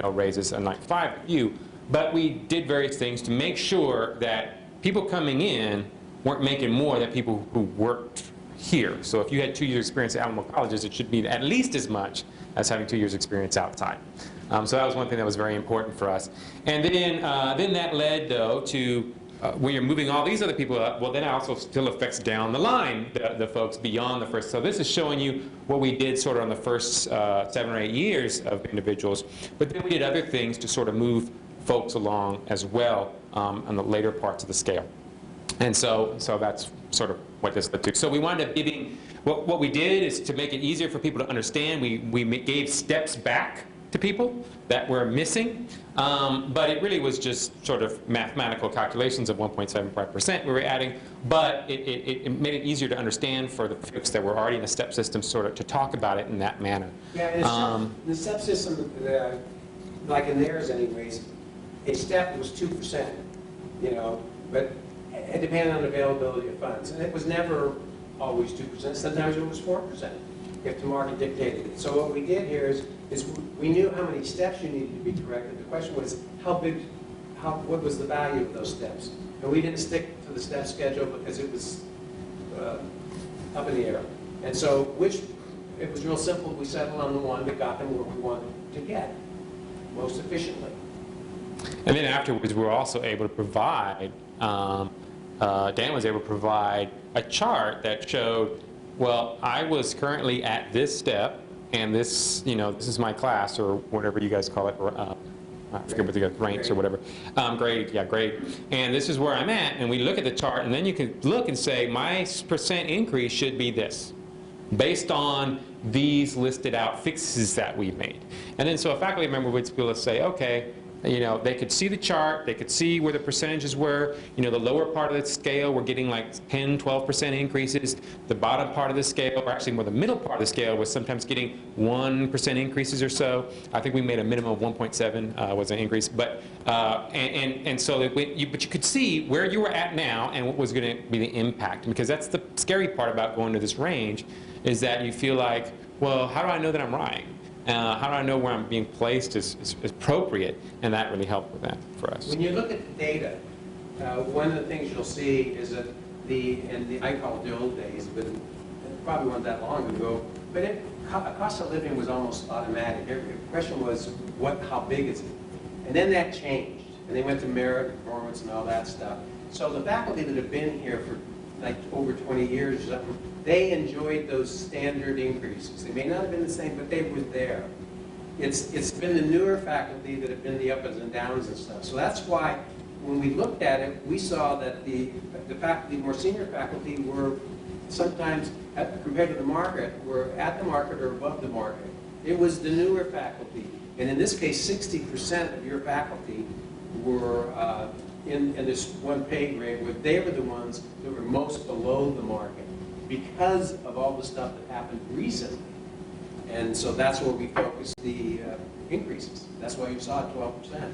raises, unlike 5 of you. But we did various things to make sure that people coming in weren't making more than people who worked here. So if you had 2 years experience at Alamo colleges, it should be at least as much as having 2 years experience outside. So that was one thing that was very important for us. And then that led, though, to when you're moving all these other people up, well, then it also still affects down the line, the folks beyond the first. So this is showing you what we did sort of on the first 7 or 8 years of individuals. But then we did other things to sort of move folks along as well on the later parts of the scale. And so that's sort of what this led to. So we wound up giving, what we did is to make it easier for people to understand, we gave steps back to people that were missing, but it really was just sort of mathematical calculations of 1.75% we were adding, but it made it easier to understand for the folks that were already in the step system sort of to talk about it in that manner. Yeah, the step system, like in theirs anyways, a step was 2%, you know, but it depended on availability of funds. And it was never always 2%, sometimes it was 4%. If the market dictated it. So what we did here is we knew how many steps you needed to be corrected. The question was what was the value of those steps? And we didn't stick to the step schedule because it was up in the air. And so it was real simple. We settled on the one that got them where we wanted to get most efficiently. And then afterwards, we were also able to provide, Dan was able to provide a chart that showed, well, I was currently at this step, and this, this is my class, or whatever you guys call it, or I forget what the ranks or whatever, grade. And this is where I'm at, and we look at the chart, and then you can look and say, my percent increase should be this, based on these listed out fixes that we've made. And then so a faculty member would be able to say, okay, they could see the chart, they could see where the percentages were. The lower part of the scale, we're getting like 10, 12% increases. The bottom part of the scale, or actually more the middle part of the scale, was sometimes getting 1% increases or so. I think we made a minimum of 1.7 was an increase. But but you could see where you were at now and what was going to be the impact. Because that's the scary part about going to this range, is that you feel like, well, how do I know that I'm right? How do I know where I'm being placed is appropriate? And that really helped with that for us. When you look at the data, one of the things you'll see is that I call it the old days, but it probably wasn't that long ago, but cost of living was almost automatic. The question was, how big is it? And then that changed, and they went to merit, performance, and all that stuff. So the faculty that have been here for like over 20 years or something, they enjoyed those standard increases. They may not have been the same, but they were there. It's been the newer faculty that have been the ups and downs and stuff. So that's why when we looked at it, we saw that the faculty, more senior faculty, were sometimes, compared to the market, were at the market or above the market. It was the newer faculty, and in this case, 60% of your faculty were in this one pay grade, where they were the ones that were most below the market because of all the stuff that happened recently. And so that's where we focused the increases. That's why you saw 12%.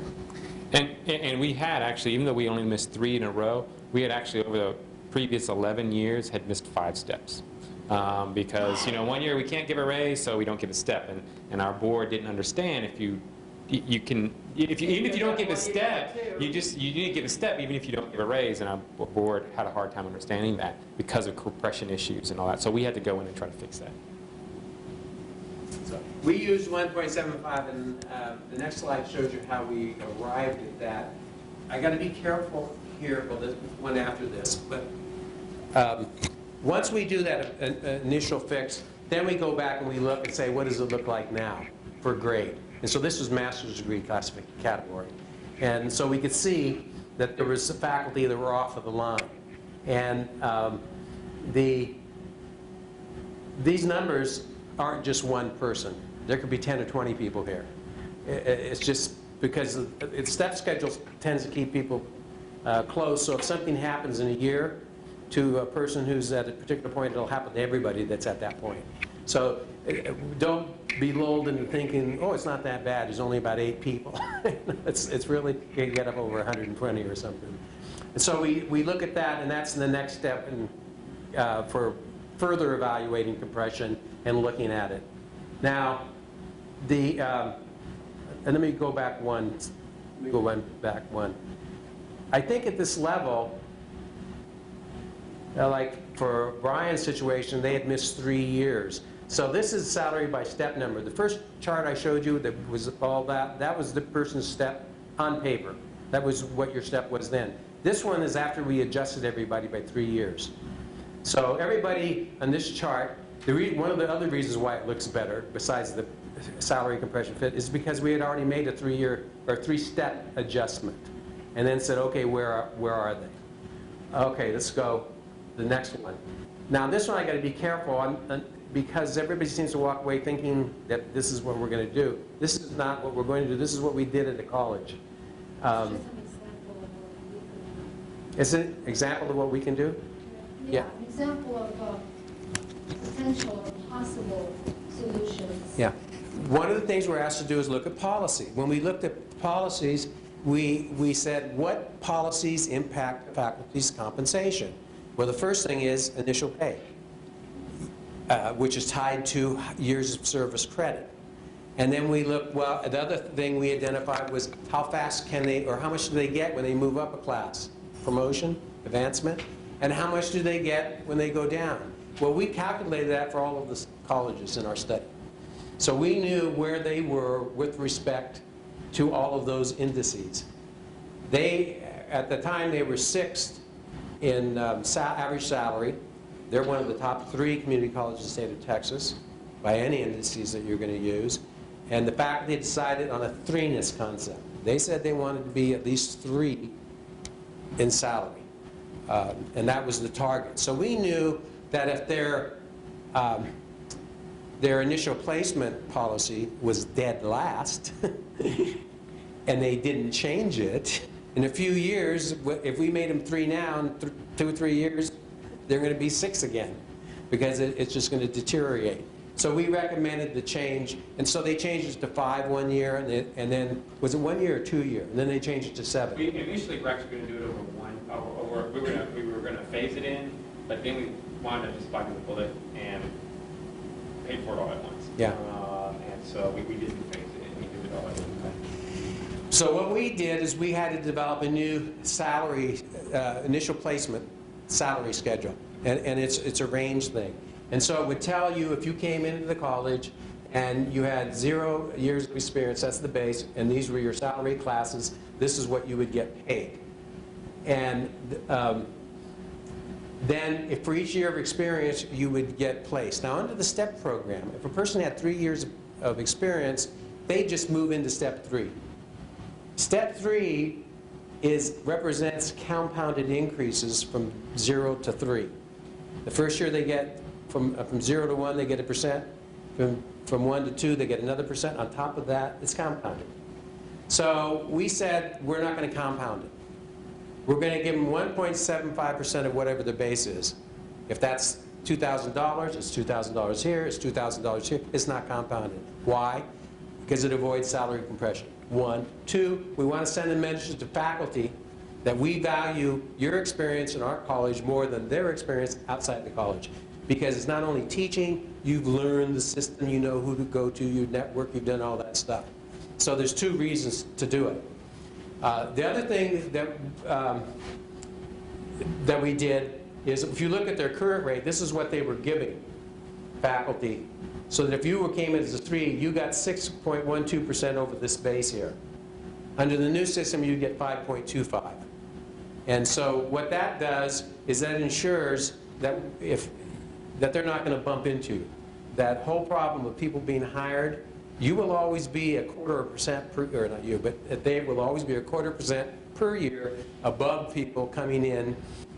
And we had actually, even though we only missed 3 in a row, we had actually over the previous 11 years had missed 5 steps. Because, you know, one year we can't give a raise, so we don't give a step. And our board didn't understand if you can, even if you don't give a step, you need to give a step even if you don't give a raise. And our board had a hard time understanding that because of compression issues and all that. So we had to go in and try to fix that. So we used 1.75, and the next slide shows you how we arrived at that. I got to be careful here, well, there's one after this, but once we do that initial fix, then we go back and we look and say, what does it look like now for grade? And so this was master's degree classification category. And so we could see that there was faculty that were off of the line. And these numbers aren't just one person. There could be 10 or 20 people here. It's just because step schedules tends to keep people close. So if something happens in a year to a person who's at a particular point, it'll happen to everybody that's at that point. So don't be lulled into thinking, oh, it's not that bad. There's only about 8 people. It's really, you get up over 120 or something. And so we look at that, and that's the next step for further evaluating compression and looking at it. Now, and let me go back one. Let me go back one. I think at this level, like for Brian's situation, they had missed 3 years. So this is salary by step number. The first chart I showed you that was all that was the person's step on paper. That was what your step was then. This one is after we adjusted everybody by 3 years. So everybody on this chart, one of the other reasons why it looks better, besides the salary compression fit, is because we had already made a 3-year or 3-step adjustment, and then said, okay, where are they? Okay, let's go the next one. Now this one I got to be careful on, because everybody seems to walk away thinking that this is what we're going to do. This is not what we're going to do. This is what we did at the college. It's an example of what we can do? Yeah, an example of potential or possible solutions. Yeah. One of the things we're asked to do is look at policy. When we looked at policies, we said, what policies impact faculty's compensation? Well, the first thing is initial pay, which is tied to years of service credit. And then we look, well, the other thing we identified was how fast can they, or how much do they get when they move up a class? Promotion, advancement, and how much do they get when they go down? Well, we calculated that for all of the colleges in our study. So we knew where they were with respect to all of those indices. At the time, they were 6th in average salary. They're one of the top 3 community colleges in the state of Texas by any indices that you're going to use. And the faculty decided on a 3-ness concept. They said they wanted to be at least 3 in salary. And that was the target. So we knew that if their initial placement policy was dead last, and they didn't change it, in a few years, if we made them 3 now, in 2 or 3 years, they're going to be 6 again, because it's just going to deteriorate. So we recommended the change, and so they changed it to 5 one year, and then, was it 1 year or 2 year? And then they changed it to 7. We initially were actually going to do it we were going to phase it in, but then we wound up just biting the bullet and paid for it all at once. Yeah. And so we didn't phase it in, we did it all at once. So what we did is we had to develop a new salary, initial placement salary schedule, and it's a range thing. And so it would tell you if you came into the college and you had 0 years of experience, that's the base, and these were your salary classes, this is what you would get paid. And then if for each year of experience, you would get placed. Now under the STEP program, if a person had 3 years of experience, they just move into step 3. Step 3 represents compounded increases from 0 to 3. The first year they get, from 0 to 1, they get 1%. From 1 to 2, they get another percent. On top of that, it's compounded. So we said, we're not going to compound it. We're going to give them 1.75% of whatever the base is. If that's $2,000, it's $2,000 here, it's $2,000 here. It's not compounded. Why? Because it avoids salary compression. 1. 2, we want to send a message to faculty that we value your experience in our college more than their experience outside the college. Because it's not only teaching, you've learned the system, you know who to go to, you network, you've done all that stuff. So there's 2 reasons to do it. The other thing that we did is, if you look at their current rate, this is what they were giving faculty. So that if you came in as a 3, you got 6.12% over this base here. Under the new system, you get 5.25. And so what that does is that ensures that that they're not going to bump into you. That whole problem of people being hired, you will always be 0.25% per, or not you, but they will always be 0.25% per year above people coming in.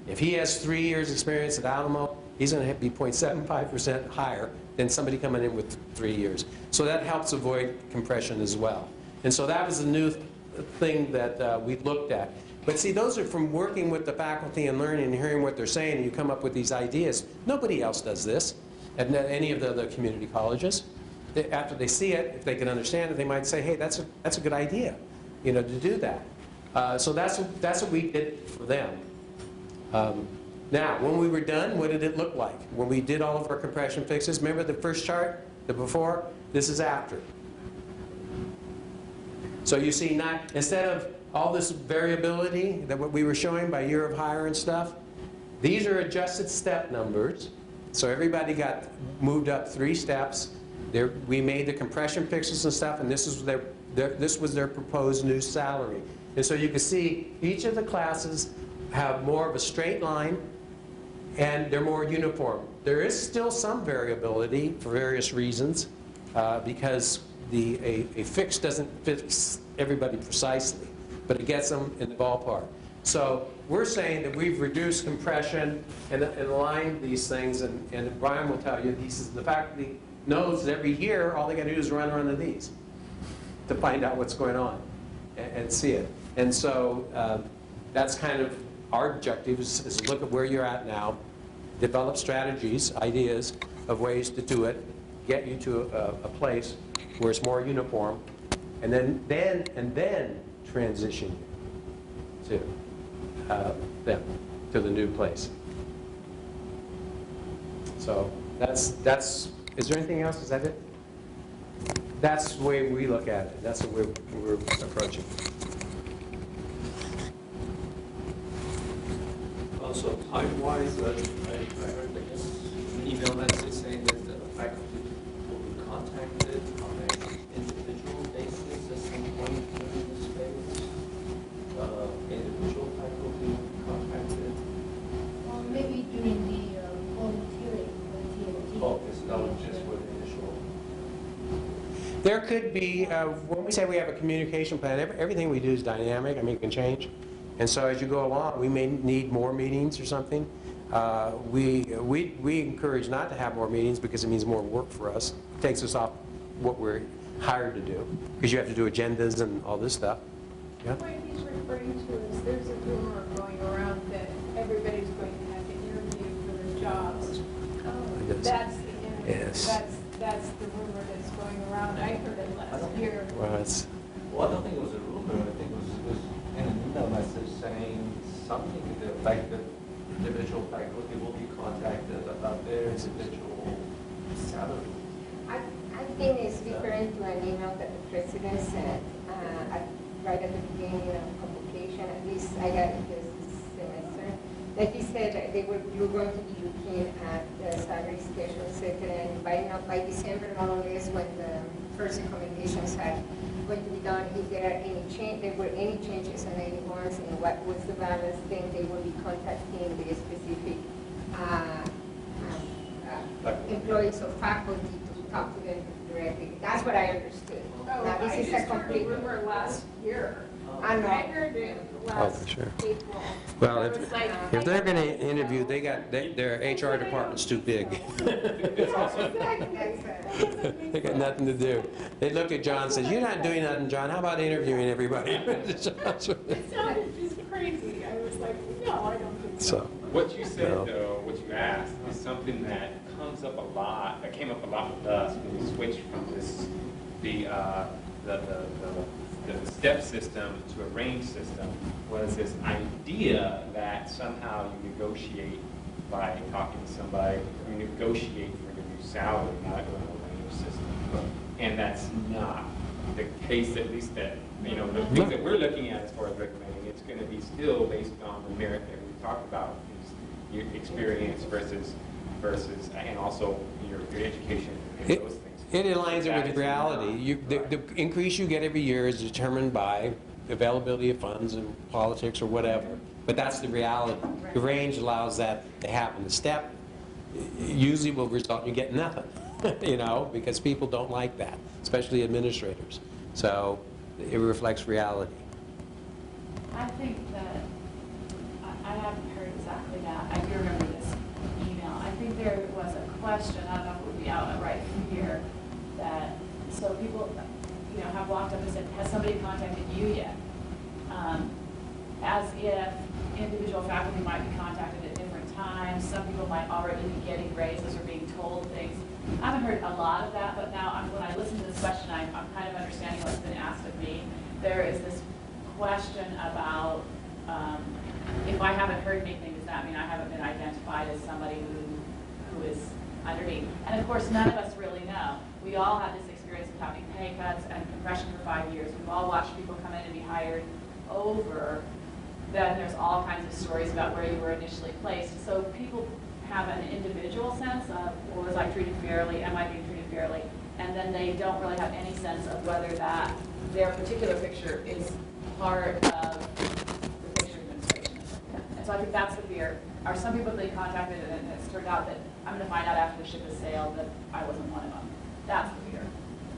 If he has 3 years experience at Alamo, he's going to be 0.75% higher than somebody coming in with 3 years. So that helps avoid compression as well. And so that was a new thing that we looked at. But see, those are from working with the faculty and learning and hearing what they're saying, and you come up with these ideas. Nobody else does this at any of the other community colleges. After they see it, if they can understand it, they might say, hey, that's a good idea, you know, to do that. So that's what we did for them. Now, when we were done, what did it look like? When we did all of our compression fixes, remember the first chart, the before? This is after. So you see, instead of all this variability that what we were showing by year of hire and stuff, these are adjusted step numbers. So everybody got moved up 3 steps. We made the compression fixes and stuff, and this was their proposed new salary. And so you can see each of the classes have more of a straight line, and they're more uniform. There is still some variability for various reasons, because a fix doesn't fit everybody precisely, but it gets them in the ballpark. So we're saying that we've reduced compression and aligned these things, and Brian will tell you, the faculty knows that every year all they got to do is run one of these to find out what's going on and see it. And so that's kind of our objective, is look at where you're at now, develop strategies, ideas of ways to do it, get you to a place where it's more uniform, and then transition you to them, to the new place. So that's. Is there anything else? Is that it? That's the way we look at it. That's the way we're approaching. Also, time-wise, I heard an email message saying that the faculty will be contacted on an individual basis at some point during this phase. Individual faculty will be contacted. Well, maybe during the volunteering for TNT. Oh, it's not just for the initial. There could be, when we say we have a communication plan, everything we do is dynamic. I mean, it can change. And so as you go along, we may need more meetings or something. We encourage not to have more meetings because it means more work for us. It takes us off what we're hired to do, because you have to do agendas and all this stuff. Yeah? What he's referring to is there's a rumor going around that everybody's going to have to interview for their jobs. That's the interview. Yes. That's the rumor that's going around. I heard it last year. Well, it's, Well, I don't think it was a rumor. I think it was in an email message saying something to the effect that individual faculty will be contacted about their individual salary. I think it's referring to an email that the president sent right at the beginning of publication. At least I got it this semester. That he said that you were going to be looking at the salary schedule, etc. And by December, more or less, when the first recommendations had going to be done, if there were any changes on any ones and what was the balance, then they will be contacting the specific employees or faculty to talk to them directly. That's what I understood. Oh, Now, this I is just a heard complete a rumor last year. I know. I heard it last sure. April. Well, It was like, if they're going to interview, their HR department's too big. It's also, They got nothing to do. They look at John and says, "You're not doing nothing, John. How about interviewing everybody?" it sounded just crazy. I was like, no, I don't think so. So, what you said No. though, what you asked, is something that comes up a lot, that came up a lot with us when we switched from this, the step system to a range system, was this idea that somehow you negotiate by talking to somebody, you negotiate for your new salary, not going to a range system. And that's not the case, at least that, you know, the things that we're looking at as far as recommending, it's going to be still based on the merit that we talked about, is your experience versus, and also your education and those things. it aligns it with reality. The increase you get every year is determined by availability of funds and politics or whatever. But that's the reality. The range allows that to happen. The step usually will result in you getting nothing, you know, because people don't like that, especially administrators. So it reflects reality. I think that, I haven't heard exactly that. I do remember this email. I think there was a question, I don't know if it would be out right from here, that, so people, you know, have walked up and said, has somebody contacted you yet? As if individual faculty might be contacted at different times. Some people might already be getting raises or being told things. I haven't heard a lot of that, but now when I listen to this question, I'm kind of understanding what's been asked of me. There is this question about if I haven't heard anything, does that mean I haven't been identified as somebody who is under me? And of course, none of us really know. We all have this experience of having pay cuts and compression for 5 years. We've all watched people come in and be hired over. Then there's all kinds of stories about where you were initially placed. So people have an individual sense of, well, was I treated fairly? Am I being treated fairly? And then they don't really have any sense of whether that their particular picture is part of the picture administration. And so I think that's the fear. Are some people being contacted and it's turned out that I'm going to find out after the ship has sailed that I wasn't one of them? That's the fear.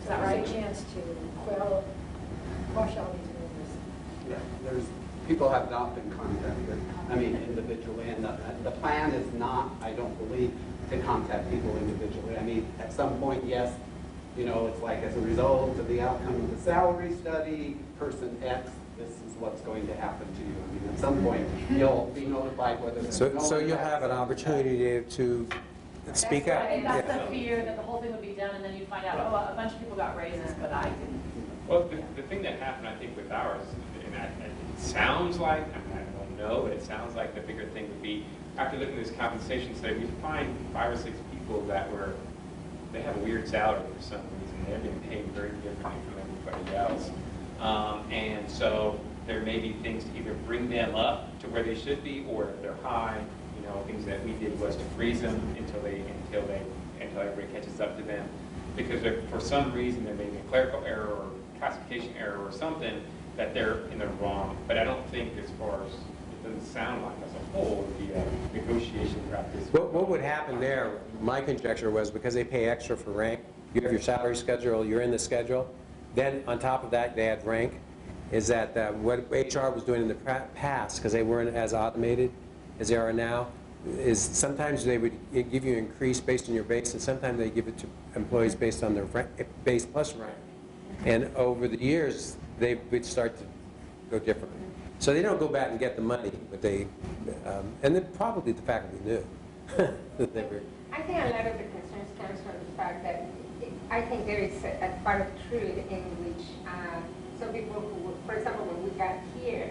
Is that right? There's a chance to quell partiality to rumors. Yeah, people have not been contacted, I mean, individually, and the plan is not, I don't believe, to contact people individually. I mean, at some point, yes, you know, it's like as a result of the outcome of the salary study, person X, this is what's going to happen to you. I mean, at some point, you'll be notified whether there's So you'll have an opportunity to speak up. I think that's Yeah. the fear, that the whole thing would be done and then you'd find out, oh, a bunch of people got raises, but I didn't. Well, the thing that happened, I think, with ours, and it sounds like, I mean, I don't know, but it sounds like the bigger thing would be, after looking at this compensation study, we find 5 or 6 people that they have a weird salary for some reason. They're being paid very differently from everybody else. And so there may be things to either bring them up to where they should be, or if they're high, you know, things that we did was to freeze them until everybody catches up to them. Because for some reason there may be a clerical error or classification error or something that they're in the wrong. But I don't think, as far as it doesn't sound like as a whole, would be a negotiation practice. What would happen there, my conjecture was, because they pay extra for rank, you have your salary schedule, you're in the schedule, then on top of that they add rank, is that what HR was doing in the past, because they weren't as automated as they are now, is sometimes they would give you an increase based on your base, and sometimes they give it to employees based on their base plus rank. And over the years, they would start to go differently. So they don't go back and get the money, but they, and then probably the faculty knew that they were. I think a lot of the concerns comes from the fact that I think there is a part of truth in which some people who, for example, when we got here,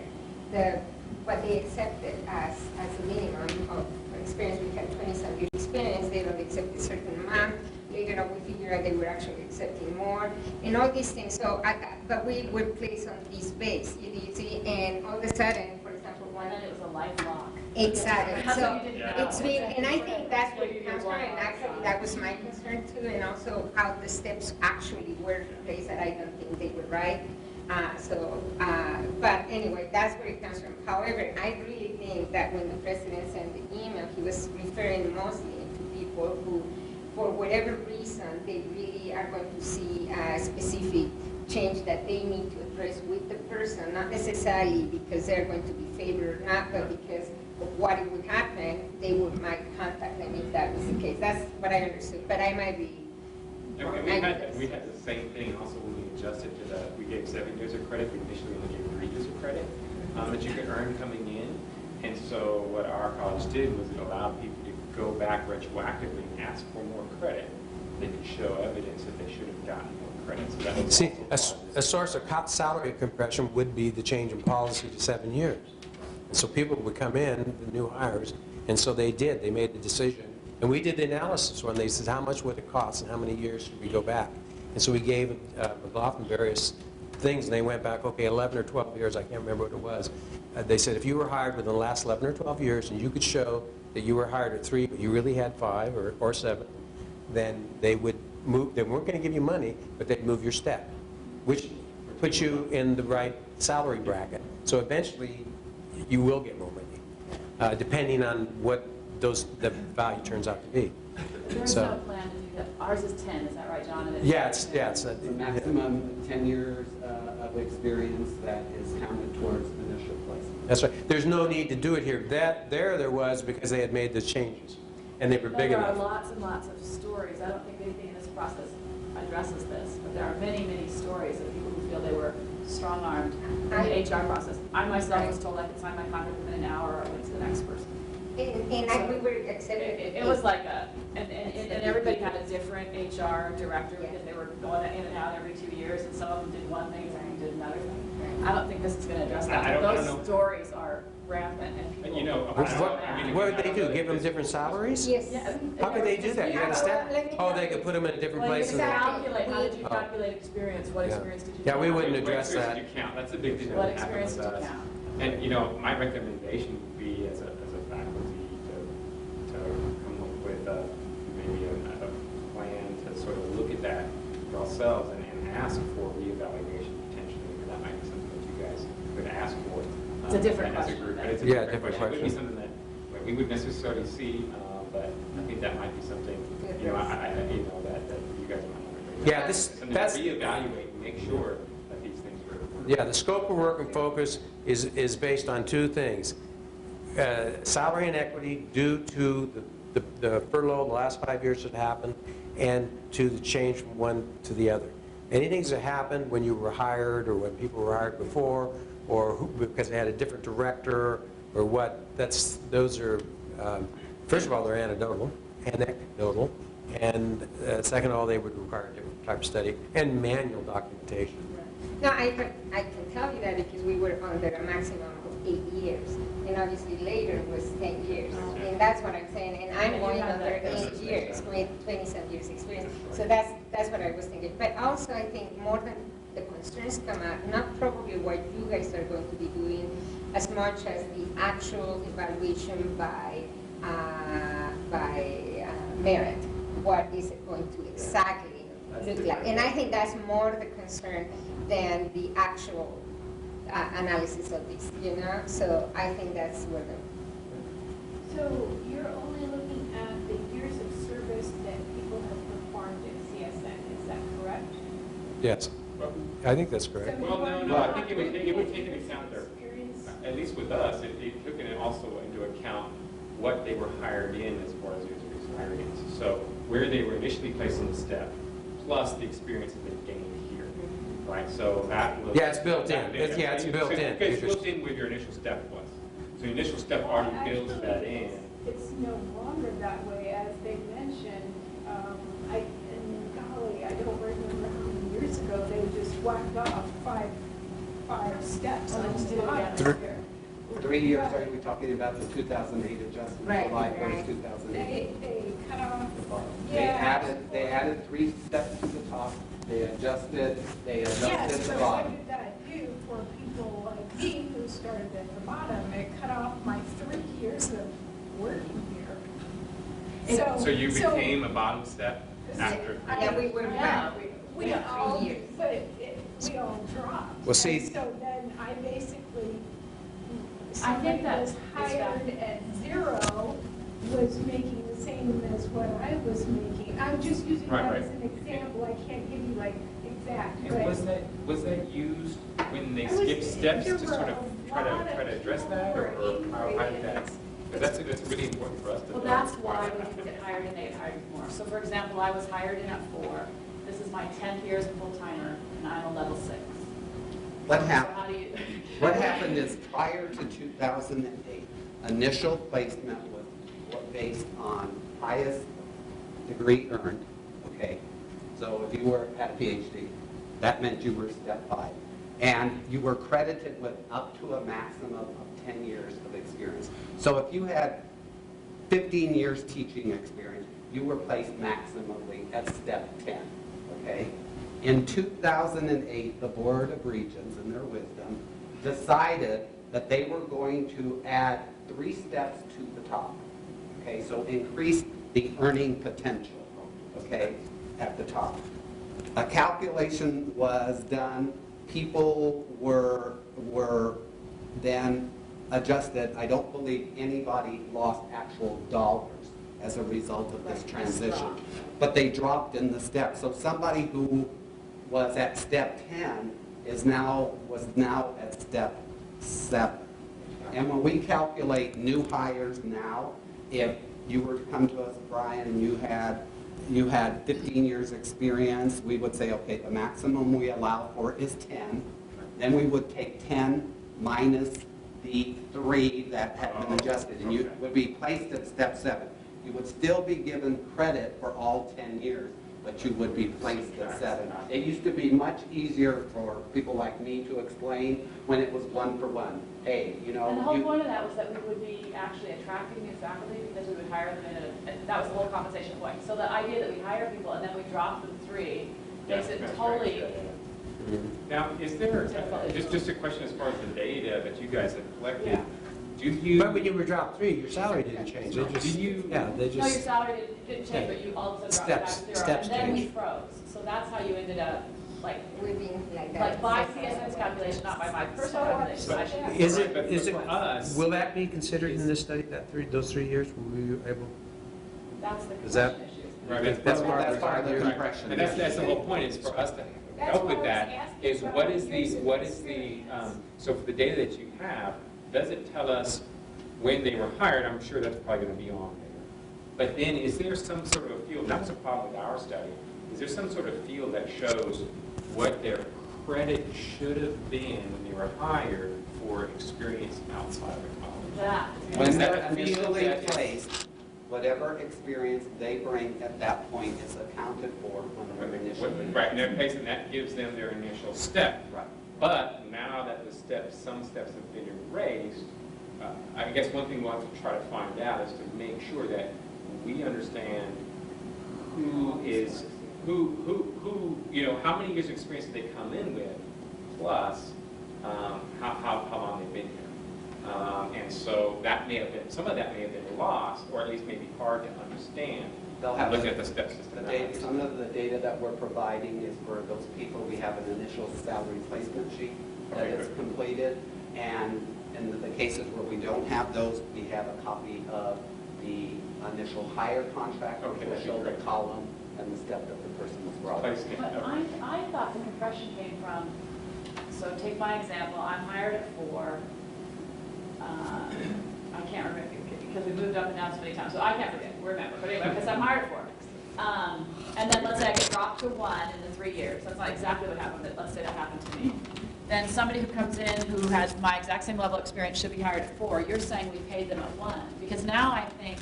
what they accepted as a minimum of experience, we had 20-some years experience, they don't accept a certain amount. Later on, we figured out they were actually accepting more, and all these things. So, but we were placed on this base, you see, and all of a sudden, for example, And then it was a lifelong. exactly. That's So what you didn't know. it's been, and I think that's what it comes from, and actually that was my concern too, and also how the steps actually were placed that I don't think they were right. But anyway, that's where it comes from. However, I really think that when the president sent the email, he was referring mostly to people who, for whatever reason, they really are going to see a specific change that they need to interest with the person, not necessarily because they're going to be favored or not, but because of what it would happen, they might contact them if that was the case. That's what I understood, but I might be. And we had the same thing also when we adjusted to the, we gave 7 years of credit, we initially only gave 3 years of credit that you could earn coming in. And so what our college did was it allowed people to go back retroactively and ask for more credit. They could show evidence that they should have gotten more credit. So that was See, also a source of salary compression would be the change in policy to 7 years. And so people would come in, the new hires, and so they did. They made the decision. And we did the analysis when they said, how much would it cost and how many years should we go back? And so we gave McLaughlin various things, and they went back, okay, 11 or 12 years, I can't remember what it was. They said if you were hired within the last 11 or 12 years and you could show that you were hired at 3, but you really had 5 or 7, then they would move, they weren't going to give you money, but they'd move your step, which puts you in the right salary bracket. So eventually, you will get more money, depending on what the value turns out to be. There's So- no plan to do that. Ours is 10, is that right, John? And Yeah, it's The maximum 10 years of experience that is counted towards initial placement. That's right. There's no need to do it here. There was because they had made the changes, and they were big There are enough. lots and lots of stories. I don't think anything in this process addresses this, but there are many, many stories of people who feel they were strong-armed in the HR process. I myself was told I could sign my contract within an hour or I went to the next person. And we were accepted. It was like and everybody had a different HR director because they were going in and out every 2 years, and some of them did one thing and some of them did another thing. I don't think this is going to address that. I don't Those know. stories are rampant, and people. You know, What did they do? Give them different salaries? Yes. Yeah. How could they do that? You understand? Let me Oh, tell they you. could put them in a different Well, you place. calculate, how did you Oh. calculate experience? What Yeah. experience did you? Yeah, we count? wouldn't What address experience that. did you count? That's a big thing What that happened experience with did you us. count? And, you know, my recommendation would be as a faculty to come up with maybe a plan to sort of look at that yourselves and ask for reevaluation potentially. And that might be something that you guys could ask for. It's a different as question. group. And it's a Yeah, different different question. It would be question. something that we would necessarily see, but I think that might be something, you know, you know, that you guys might want to. Yeah, Something to that's. reevaluate and make sure that these things are. Yeah, the scope of work and focus is based on 2 things. Salary and equity due to the furlough, the last 5 years that happened, and to the change from one to the other. Anything that happened when you were hired or when people were hired before, or because they had a different director or what, those are, first of all, they're anecdotal, and second of all, they would require a different type of study and manual documentation. No, I can tell you that because we were under a maximum of 8 years. And obviously later was 10 years. And that's what I'm saying. And I'm going under 8 years with 20-some years experience. So that's what I was thinking. But also I think more than the concerns come out, not probably what you guys are going to be doing as much as the actual evaluation by merit. What is it going to exactly look like? And I think that's more the concern than the actual analysis of this, you know? So I think that's where So you're only looking at the years of service that people have performed at CSN, is that correct? Yes, I think that's correct. Well, no, I think it would take into account their, Experience. at least with us, it took also into account what they were hired in as far as experience. So where they were initially placed on the step, plus the experience that they gained here, right? So that was. Yeah, it's built in. It's built in. It's built in where your initial step was. So your initial step already builds that in. It's no longer that way, as they mentioned. And golly, I don't remember how many years ago, they just whacked off five steps. Well, they just did it again Three- this year. 3 years, are we talking about the 2008 adjustment, Right, July 1st, right. 2008? They cut off, They added 3 steps to the top, they adjusted yes, the but what bottom. did that do for people like me who started at the bottom? It cut off my 3 years of working here. So you became a bottom step after. Yeah, we were Yeah, We Yeah, all, 3 years. but we all dropped. Well, see- And so then I basically, I think somebody that was is hired valid. at 0 was making the same as what I was making. I'm just using Right, that right. as an example. I can't give you like that, And but was that used when they I was- skipped steps there to were sort of a try lot to of address that, or how did that? Because that's really important for us to know. Well, that's why when people get hired in, they get hired more. So for example, I was hired in at 4. This is my 10th year as a full-timer, and I'm a level 6. What So happened? how do you? What happened is prior to 2008, initial placement was based on highest degree earned, okay? So if you were at a PhD, that meant you were step 5. And you were credited with up to a maximum of 10 years of experience. So if you had 15 years teaching experience, you were placed maximally at step 10, okay? In 2008, the Board of Regents, in their wisdom, decided that they were going to add 3 steps to the top, okay? So increase the earning potential, okay, at the top. A calculation was done. People were then adjusted. I don't believe anybody lost actual dollars as a result of this transition. But they dropped in the steps. So somebody who was at step 10 was now at step 7. And when we calculate new hires now, if you were to come to us, Brian, and you had 15 years experience, we would say, okay, the maximum we allow for is 10. Then we would take 10 minus the 3 that had been adjusted, and you would be placed at step 7. You would still be given credit for all 10 years, but you would be placed at 7. It used to be much easier for people like me to explain when it was 1 for 1. Hey, you know. And the whole point of that was that we would be actually attracting new faculty because we would hire them that was the whole compensation point. So the idea that we hire people and then we drop them 3 makes it totally. Now, is there, just a question as far as the data that you guys have collected, do you? But when you were dropped 3, your salary didn't change. They just, Do you- yeah, they No, your just, salary didn't change, but you all of a sudden dropped Steps- back to 0. steps And then we change. froze. So that's how you ended up, like, We've been like that. like by CSN's calculation, not by my personal calculation. I should- is it, But is it, us- will that be considered in this study, those 3 years? Were you able? That's the Is that- compression issue. Right, That's part of the compression. And that's the whole point, is for us to help with that, is what is the, so for the data that you have, does it tell us when they were hired? I'm sure that's probably going to be on there. But then is there some sort of a field, that was a problem with our study, is there some sort of field that shows what their credit should have been when they were hired for experience outside of the college? That. When Is that they're a field initially that is- placed, whatever experience they bring at that point is accounted for when they're initially. Right, and they're placed, and that gives them their initial step. Right. But now that some steps have been erased, I guess one thing we'll have to try to find out is to make sure that we understand who, you know, how many years of experience did they come in with, plus how long they've been here. And so that may have been, some of that may have been lost, or at least may be hard to understand. They'll have Looking at the step system. the data. Some of the data that we're providing is for those people. We have an initial salary placement sheet that Okay, is good. completed, and in the cases where we don't have those, we have a copy of the initial hire contract, which Okay, will that'd be show the great. column and the step that the person was brought. Placed in. But I thought the compression came from, so take my example, I'm hired at 4. I can't remember, because we moved up and down so many times, so I can't remember, but anyway, because I'm hired at 4. And then let's say I get dropped to 1 in the 3 years. That's not exactly what happened, but let's say that happened to me. Then somebody who comes in who has my exact same level of experience should be hired at 4. You're saying we paid them at 1. Because now I think,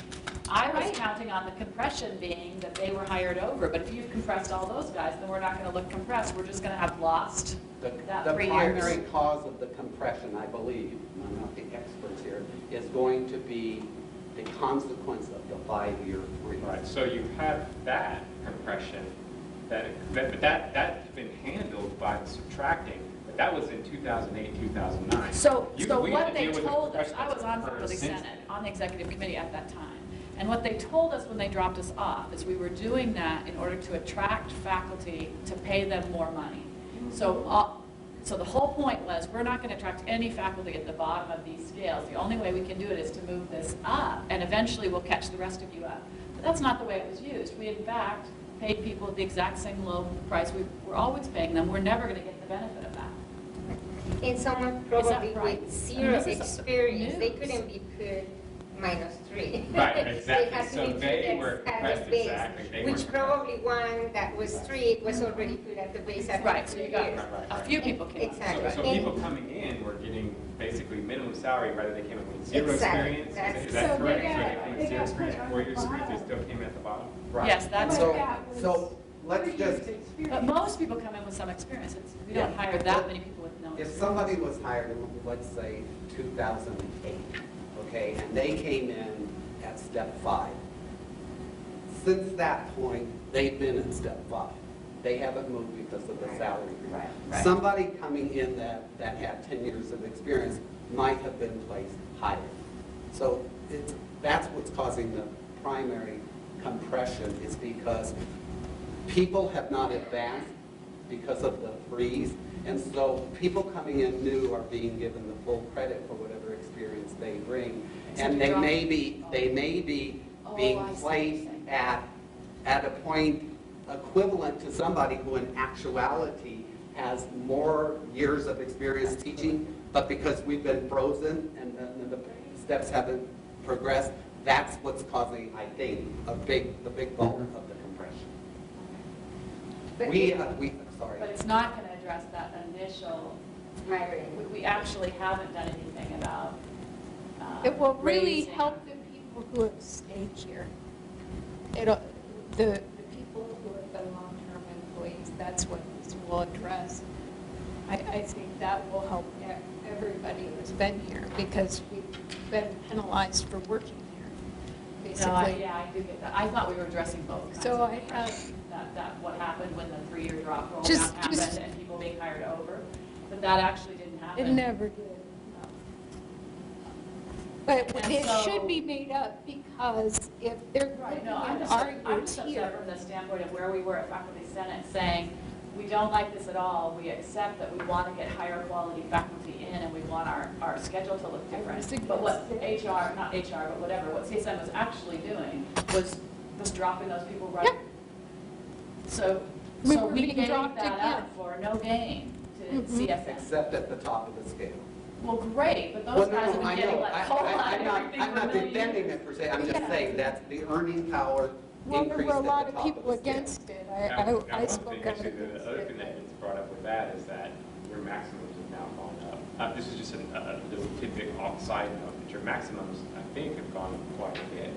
I was counting on the compression being that they were hired over. But if you've compressed all those guys, then we're not going to look compressed. We're just going to have lost that The 3 years. primary cause of the compression, I believe, and I'm not the experts here, is going to be the consequence of the 5-year freeze. Right, so you have that compression, that's been handled by the subtracting, but that was in 2008, 2009. So We what had to they deal with the told us, compression I was on that's board with the occurred since Senate, on the executive committee at that time. And what they told us when they dropped us off is we were doing that in order to attract faculty to pay them more money. So the whole point was, we're not going to attract any faculty at the bottom of these scales. The only way we can do it is to move this up, and eventually we'll catch the rest of you up. But that's not the way it was used. We, in fact, paid people the exact same low price we're always paying them, we're never gonna get the benefit of that. And someone Is probably that right? with zero this is experience, they news. couldn't be put -3. Right, exactly. They had to So be put they as- were at compressed, the base, exactly. They which were probably one that was 3 was already put at the base after Right, so 2 you got years. a few people came up. Exactly. So And- people coming in were getting basically minimum salary, whether they came in with zero Exactly. experience. That's- Is So that they correct? got- So they came they with zero got experience, put on 4 years the experience, they bottom. still came at the bottom? Right. Yes, that's, So, that was so let's 3 just, years experience. but most people come in with some experience. We don't Yeah. hire that many people with no if experience. somebody was hired in, let's say, 2008, okay, and they came in at step 5. Since that point, they've been at step 5. They haven't moved because of the salary. Right. Somebody coming in that had 10 years of experience might have been placed higher. So that's what's causing the primary compression, is because people have not advanced because of the freeze. And so people coming in new are being given the full credit for whatever experience they bring. And they may be being I see what you're placed saying. at a point equivalent to somebody who in actuality has more years of experience teaching, but because we've been frozen and the steps haven't progressed, that's what's causing, I think, the big bulk of the compression. But Sorry. But it's not gonna address that initial, hiring. we actually haven't done anything about It will really raising- help the people who have stayed here. It'll, the people who have been long-term employees, that's what this will address. I think that will help everybody who's been here, because we've been penalized for working here, No, basically. yeah, I do get that. I thought we were addressing both kinds So of I have- compression. That what happened when the 3-year drop roll Just- happened just- and people being hired over, but that actually didn't happen. It never did. But And it so- should be made up, because if they're Right, looking no, I'm at just arguments upset here. from the standpoint of where we were at Faculty Senate saying, we don't like this at all, we accept that we want to get higher quality faculty in and we want our schedule to look different. But what HR, not HR, but whatever, what CSN was actually doing was dropping those people right. Yep. So We so were we being gave dropped that again. up for no gain to Mhm. CSN. Except at the top of the scale. Well, great, but Well, those no, guys have no, been I getting know. like COLA and I'm everything not for a million defending years. it per se, I'm just Yeah. saying that's the earning power Well, there increased were a at the lot of top people the scale. against it. Now, I one spoke thing, out actually, against the other thing it. that gets brought up with that is that your maximums have now gone up. This is just a little tidbit off side note, that your maximums, I think, have gone up quite a bit.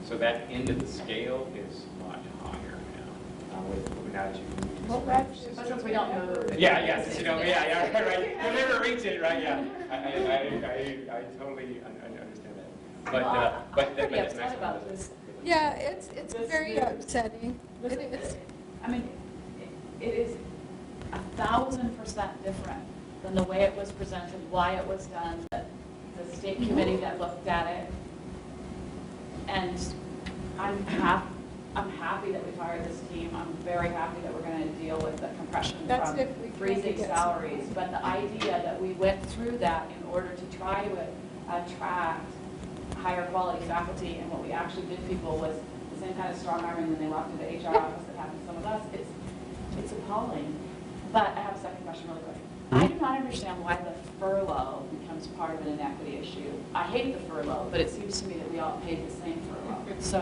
So that end of the scale is much higher now, now that you can use Well, this that's- range system. But since we don't know. Yeah, since you don't, right. You'll never reach it, right, yeah. I totally understand that. But I'm pretty that's upset maximum about doesn't- this. Yeah, it's This very is- upsetting. It is. I mean, it is 1,000% different than the way it was presented, why it was done, the state committee that looked at it. And I'm happy that we've hired this team. I'm very happy that we're going to deal with the compression That's from if we can freezing get some. salaries. But the idea that we went through that in order to try to attract higher quality faculty, and what we actually did people was the same kind of strong arming when they walked into the HR office that happened to some of us. It's appalling. But I have a second question really quick. I do not understand why the furlough becomes part of an inequity issue. I hate the furlough, but it seems to me that we all pay the same furlough. So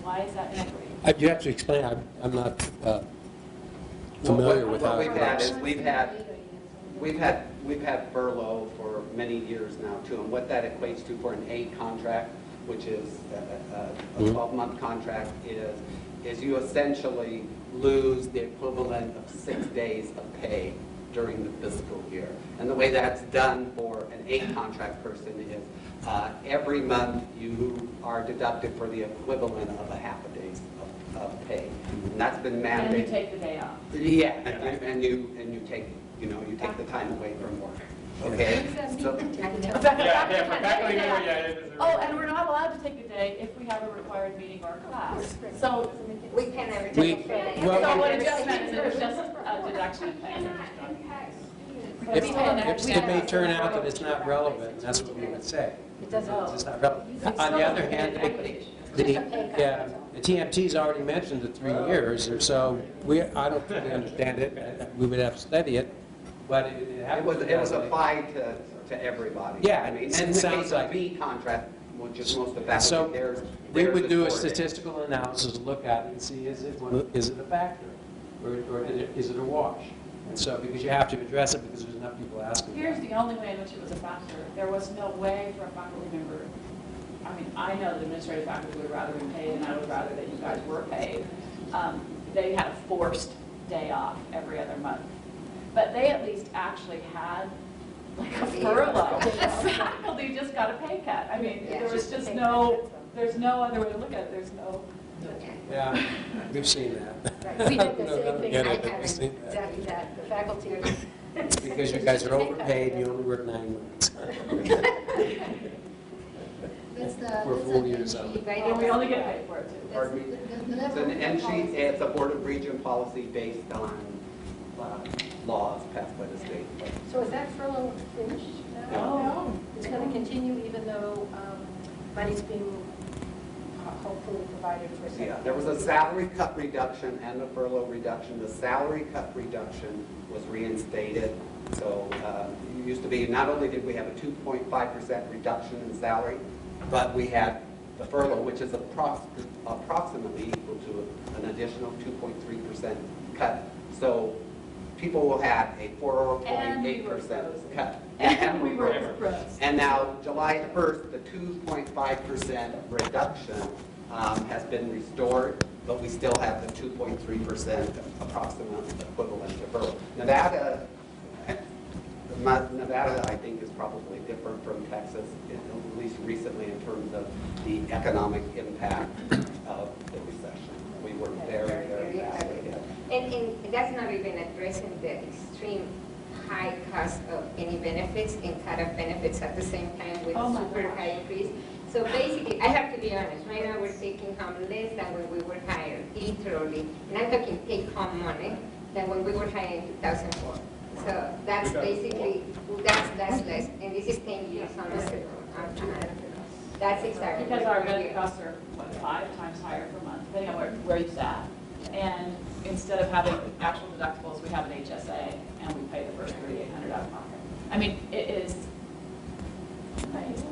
why is that inequity? You have to explain, I'm not familiar with how What it we've had works. is we've had furlough for many years now too, and what that equates to for an aid contract, which is a 12-month contract, is you essentially lose the equivalent of 6 days of pay during the fiscal year. And the way that's done for an aid contract person is every month you are deducted for the equivalent of a half a day's of pay. And that's been mandated. And you take the day off. Yeah, and you take, you take the time away from work, okay? So- Yeah, for faculty member, yeah, it is. Oh, and we're not allowed to take a day if we have a required meeting or class. So, We can never We- take a well, so what it just meant is it was just a deduction in pay. But If we still understand. it may turn out that it's not relevant, that's what we would say. It doesn't. It's not relevant. On the other hand, Equity issue. yeah, the TMT's already mentioned the 3 years, or so, I don't really understand it, we would have to study it, but It was applied to everybody. Yeah, I mean, it in the sounds case like- of B contract, which is most of that, So, we theirs would is do a 4 days. statistical analysis, look at it and see, is it a factor? Or is it a wash? And so, because you have to address it because there's enough people asking. Here's the only way in which it was a factor. There was no way for a faculty member, I mean, I know the administrative faculty would rather be paid, and I would rather that you guys were paid. They had a forced day off every other month. But they at least actually had like a furlough. Faculty just got a pay cut. I mean, there was just there's no other way to look at it. There's no. Yeah, we've seen that. Right. We did the No, same thing. get I it, but we've seen haven't that. done that. The faculty. Because you guys are overpaid and you only work 9 months. We're 4 years out. And we only get paid for it too. Pardon me? It's an NC, it's a Board of Region policy based on laws passed by the state. So is that furlough finished now? No. It's going to continue even though money's being hopefully provided for some. Yeah, there was a salary cut reduction and a furlough reduction. The salary cut reduction was reinstated. So it used to be, not only did we have a 2.5% reduction in salary, but we had the furlough, which is approximately equal to an additional 2.3% cut. So people will have a 4.8% cut. And we were frozen. And now, July 1st, the 2.5% reduction has been restored, but we still have the 2.3% approximate equivalent to furlough. Nevada, I think, is probably different from Texas, at least recently, in terms of the economic impact of the recession. We were very, very badly hit. And that's not even addressing the extreme high cost of any benefits and cut of benefits at the same time with Oh my super gosh. high increase. So basically, I have to be honest, right now we're taking home less than when we were hired, literally. And I'm talking take home money than when we were hired in 2004. So that's basically, that's less. And this is 10 years on the That's exactly. Because what our we're benefit doing. costs are, what, 5 times higher per month, depending on where you sat. And instead of having actual deductibles, we have an HSA, and we pay the first $3,800 out of pocket. I mean, it is amazing.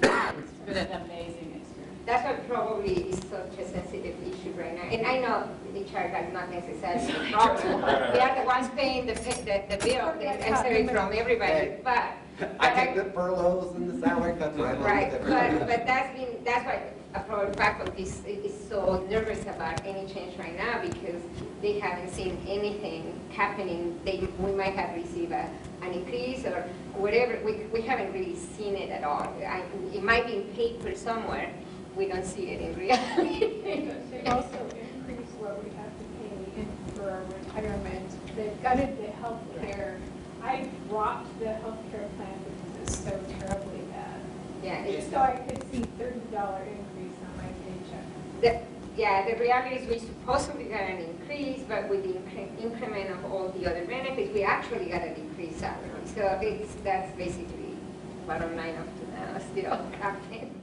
It's been an amazing experience. That's what probably is such a sensitive issue right now. And I know HR is not necessarily a problem. We are the ones paying the bill, I'm sorry, from everybody, but. I take the furloughs and the salary cuts right along Right, with but everybody. that's why our faculty is so nervous about any change right now because they haven't seen anything happening. We might have received an increase or whatever. We haven't really seen it at all. It might be in paper somewhere. We don't see it in reality. They also increased what we have to pay for our retirement. They've gutted the health care. I dropped the health care plan because it's so terribly bad. Yeah, Just so I could see $30 increase on my paycheck. the reality is we supposedly got an increase, but with the increment of all the other benefits, we actually got a decreased salary. So that's basically bottom line up to now, still happening.